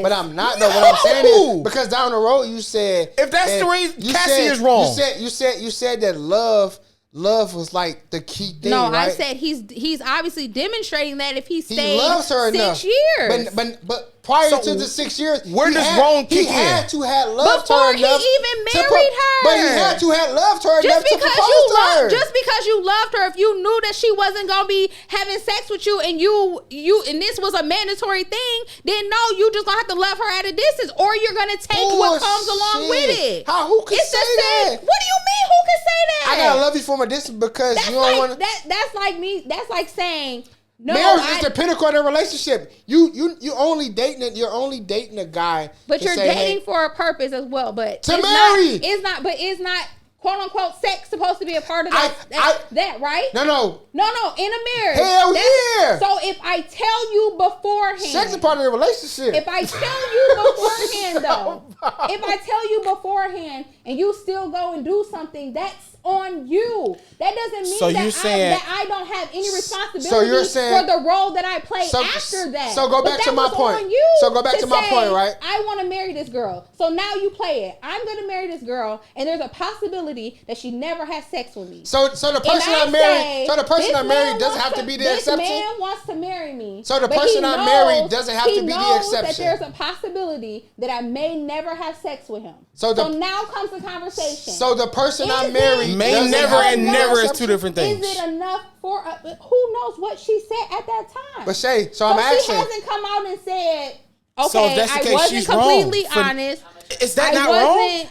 But I'm not. No, what I'm saying is because down the road you said if that's the reason, Cassie is wrong. You said that love was like the key thing. No, right? I said he's obviously demonstrating that if he stayed loves her 6 years. But prior to the 6 years, where does wrong kick in? He had to have loved before her enough. He even married her. But he had to have loved her enough to propose to her. Just because you loved her, if you knew that she wasn't gonna be having sex with you, and you and this was a mandatory thing, then no, you just gonna have to love her at a distance, or you're gonna take what comes along with it. Who can say that? What do you mean? Who can say that? I gotta love you from a distance because you don't want to. That's like me. That's like saying. No, marriage is the pinnacle of the relationship. You only dating a guy. But you're dating for a purpose as well. But to marry. It's not quote unquote sex supposed to be a part of that, right? No. In a marriage. Hell yeah. So if I tell you beforehand, sex is part of the relationship. If I tell you beforehand, though, if I tell you beforehand and you still go and do something, that's on you. That doesn't mean that I don't have any responsibility for the role that I play after that. So go back to my point. So go back to my point, right? I want to marry this girl. So now you play it. I'm going to marry this girl, and there's a possibility that she never has sex with me. So the person I married doesn't have to be the exception. This man wants to marry me. So the person I married doesn't have to be the exception. That there's a possibility that I may never have sex with him. So now comes the conversation. So the person I married may never and never is two different things. Is it enough for who knows what she said at that time? But Shay, so I'm asking. She hasn't come out and said, okay, so if that's the case, I wasn't she's completely wrong. honest. Is that not wrong?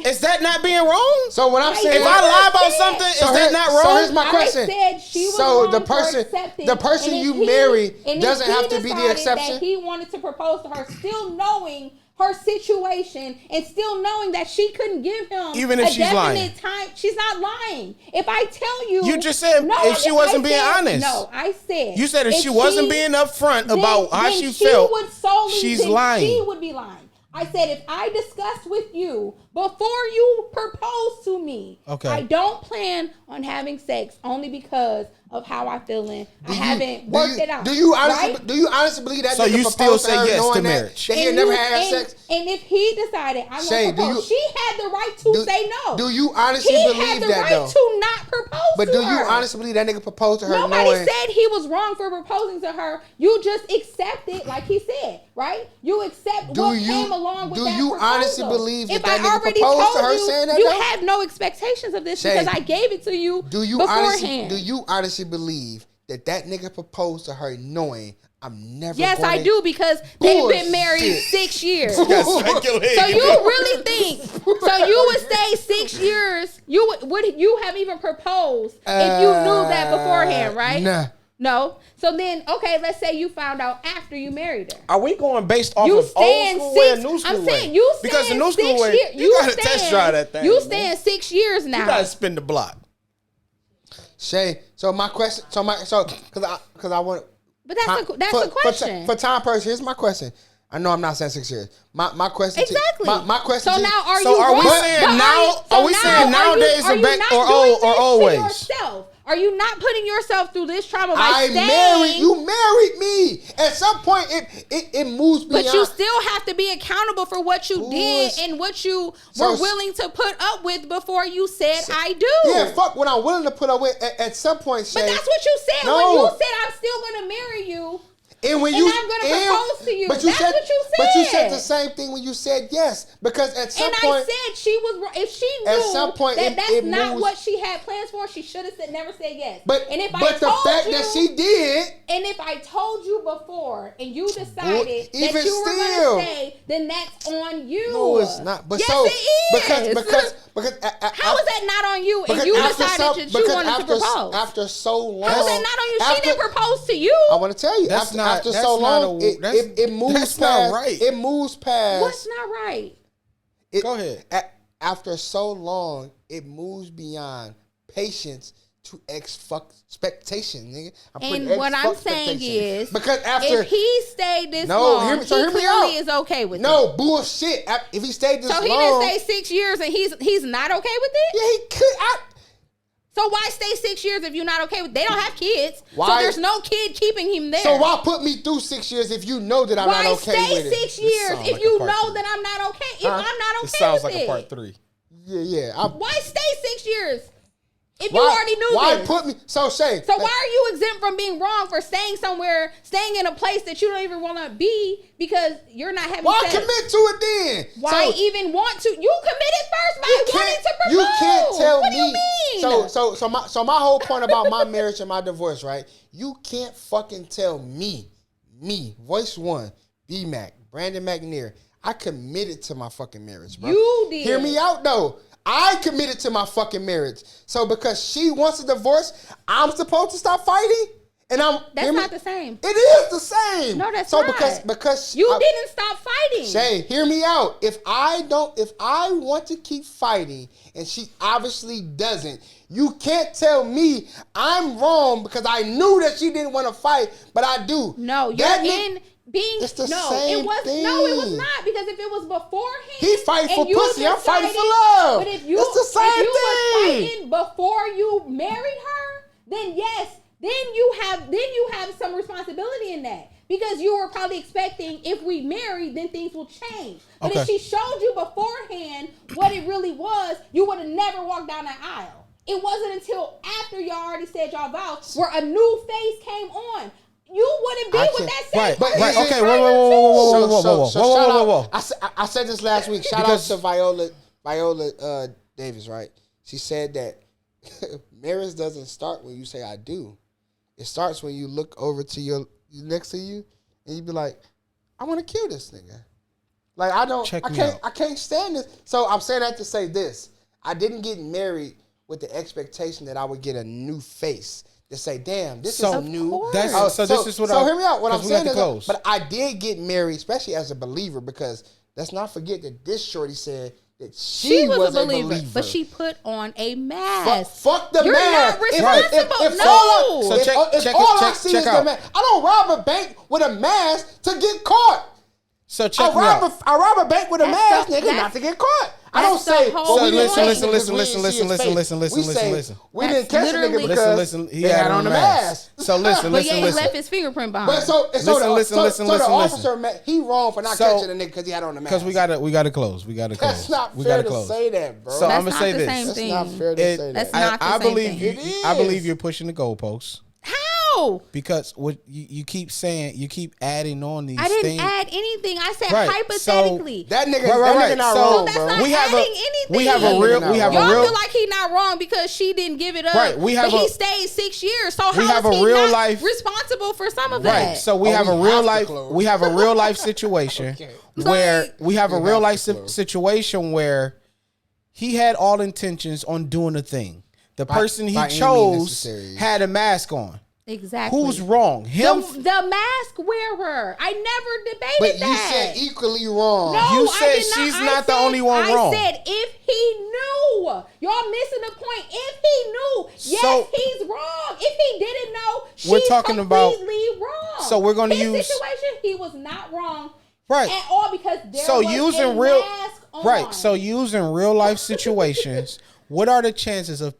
Is that not being wrong? So what I'm saying, if I lie about something, is that not wrong? So here's my question. I said she was the person you marry doesn't have to be the exception. That he wanted to propose to her, still knowing her situation and still knowing that she couldn't give him even if she's lying. Time. She's not lying. If I tell you, you just said if she wasn't being honest. No, I said you said if she wasn't being upfront about how she felt, she's lying. She would be lying. I said if I discussed with you before you propose to me. Okay. I don't plan on having sex only because of how I'm feeling. I haven't worked it out. Do you honestly believe that? So nigga you still proposed to say her yes to knowing marriage? That he never had sex. And if he decided I'm Shay, going to propose, she had the right to say no. Do you honestly he believe had the that right though? to not propose But to do her. you honestly believe that nigga proposed to her? Nobody knowing said he was wrong for proposing to her. You just accept it, like he said, right? You accept what came along with that proposal. Do you honestly believe that if that I nigga already proposed told to her you, saying that you though? have no expectations of this Shay, because I gave it to you beforehand. Do you honestly believe that nigga proposed to her knowing I'm never Yes, I do, because they've been married 6 years. So you really think, so you would say 6 years, would you have even proposed if you knew that beforehand, right? Nah. No. So then, okay, let's say you found out after you married her. Are we going based off You of old stand school way or 6. new school I'm way? saying you stand because the new school 6 way, years. you gotta test drive that thing. You man. stand 6 years now. You gotta spin the block. Shay, so my question, because I want. But that's a question. For time purposes, here's my question. I know I'm not saying 6 years. My question. Exactly. My question. So to, now are so you? are we wrong? saying But now? so Are we now saying nowadays are or you back not or doing old or this to always? yourself? Are you not putting yourself through this trauma by I staying? married you. Married me. At some point, it moves beyond. But you still have to be accountable for what you did and what you were willing to put up with before you said I do. Yeah, fuck what I'm willing to put up with. At some point, Shay. But that's what you said No. when you said I'm still gonna marry you. And when And I'm gonna propose to you. That's what you said. But you said the same thing when you said yes. Because at some point, I said she was wrong. If she knew at some point, that's not what she had plans for, she should have never said yes. But and if but I the told fact you, that she did, and if I told you before, and you decided even that you were still, gonna stay, then that's on you. no, it's not. But yes, so it is. because how is that not on you? And you decided that you wanted to propose. After so long, how is that not on you? She didn't propose to you. I want to tell you. That's After so long, it moves that's past. not right. It moves past. What's not right? Go ahead. After so long, it moves beyond patience to expectation, nigga. And what I'm saying is, because after if he stayed this long, he clearly is okay with it. No bullshit. If he stayed this long, so he didn't stay 6 years, and he's not okay with it. Yeah, he could. So why stay 6 years if you're not okay with it? They don't have kids. Why? So there's no kid keeping him there. So why put me through 6 years if you know that I'm not okay with it? Why stay 6 years if you know that I'm not okay? If I'm not okay with it. It sounds like a part 3. Yeah. Why stay 6 years if you already knew why this? Put me? So Shay. So why are you exempt from being wrong for staying somewhere, staying in a place that you don't even want to be because you're not having sex? Why commit to it then? Why even want to? You committed first by wanting to propose. You can't tell what me. Do you mean? So my whole point about my marriage and my divorce, right? You can't fucking tell me, Voice One, B-Mac, Brandon McNair, I committed to my fucking marriage, bro. You did. Hear me out, though. I committed to my fucking marriage. So because she wants a divorce, I'm supposed to stop fighting? And that's not the same. It is the same. No, that's not. So because you didn't stop fighting. Shay, hear me out. If I want to keep fighting and she obviously doesn't, you can't tell me I'm wrong because I knew that she didn't want to fight, but I do. No, it's the same thing. No, it was not, because if it was beforehand, he fighting for pussy, I'm fighting for love. But if it's the same thing. Was fighting before you married her, then yes, then you have some responsibility in that. Because you were probably expecting, if we married, then things will change. But if she showed you beforehand what it really was, you would have never walked down that aisle. It wasn't until after y'all already said y'all vows where a new face came on. You wouldn't be with that same person. Right. Okay. Whoa. I said this last week. Shout out to Viola Davis. Right? She said that marriage doesn't start when you say I do. It starts when you look over to your next to you and you be like, I want to kill this nigga. Like I can't stand this. So I'm saying that to say this. I didn't get married with the expectation that I would get a new face. To say, damn, this is new. This is what hear me out. What I'm saying is, but I did get married, especially as a believer, because let's not forget that this shorty said that she was a believer, but she put on a mask. Fuck the You're mask. You're not responsible. If all I see is the mask. I don't rob a bank with a mask to get caught. So check me out. I rob a bank with a mask, the- nigga, that's- not to get caught. I don't that's the say. whole well, So we didn't listen, catch listen, the nigga 'cause listen, we listen, didn't see his listen, face. listen, listen, We listen, say, listen. We didn't catch the nigga literally- because Listen. He they had on the a mask. So listen, But yeah, he listen. left his fingerprint behind. But so Listen, the listen. officer, he wrong for not So- catching the nigga because he had on the mask. Because we gotta close. We gotta close. That's not we fair gotta to close. say that, bro. So That's I'm gonna not say the this. same That's thing. not fair to say That's that. not the I same believe thing. you. I believe you're pushing the goalposts How? because what you keep saying, you keep adding on these. I didn't things. add anything. I said Right, hypothetically. That nigga, Right. that nigga not So wrong, that's bro. not we have adding a anything. we have a real we have Y'all a real feel like he not wrong because she didn't give it up. Right, we have but he a- stayed 6 years. So we how have is a he real not life- responsible for some of right. that? So we Oh, have we a real have to life close. we have a real life situation Okay. where Like- we have a We real have life to close. situation where he had all intentions on doing a thing. The person he by any means chose necessary. had a mask on. Exactly. Who's wrong? Him? The mask wearer. I never debated But that. you said equally wrong. No, You I said did she's I not the said- only one wrong. I said if he knew. Y'all missing the point. If he knew, yes, So- he's wrong. If he didn't know, she's We're talking about- completely wrong. So we're gonna His use- situation. He was not wrong, Right. at all because there So was using a real mask on. right. So using real life situations, what are the chances of people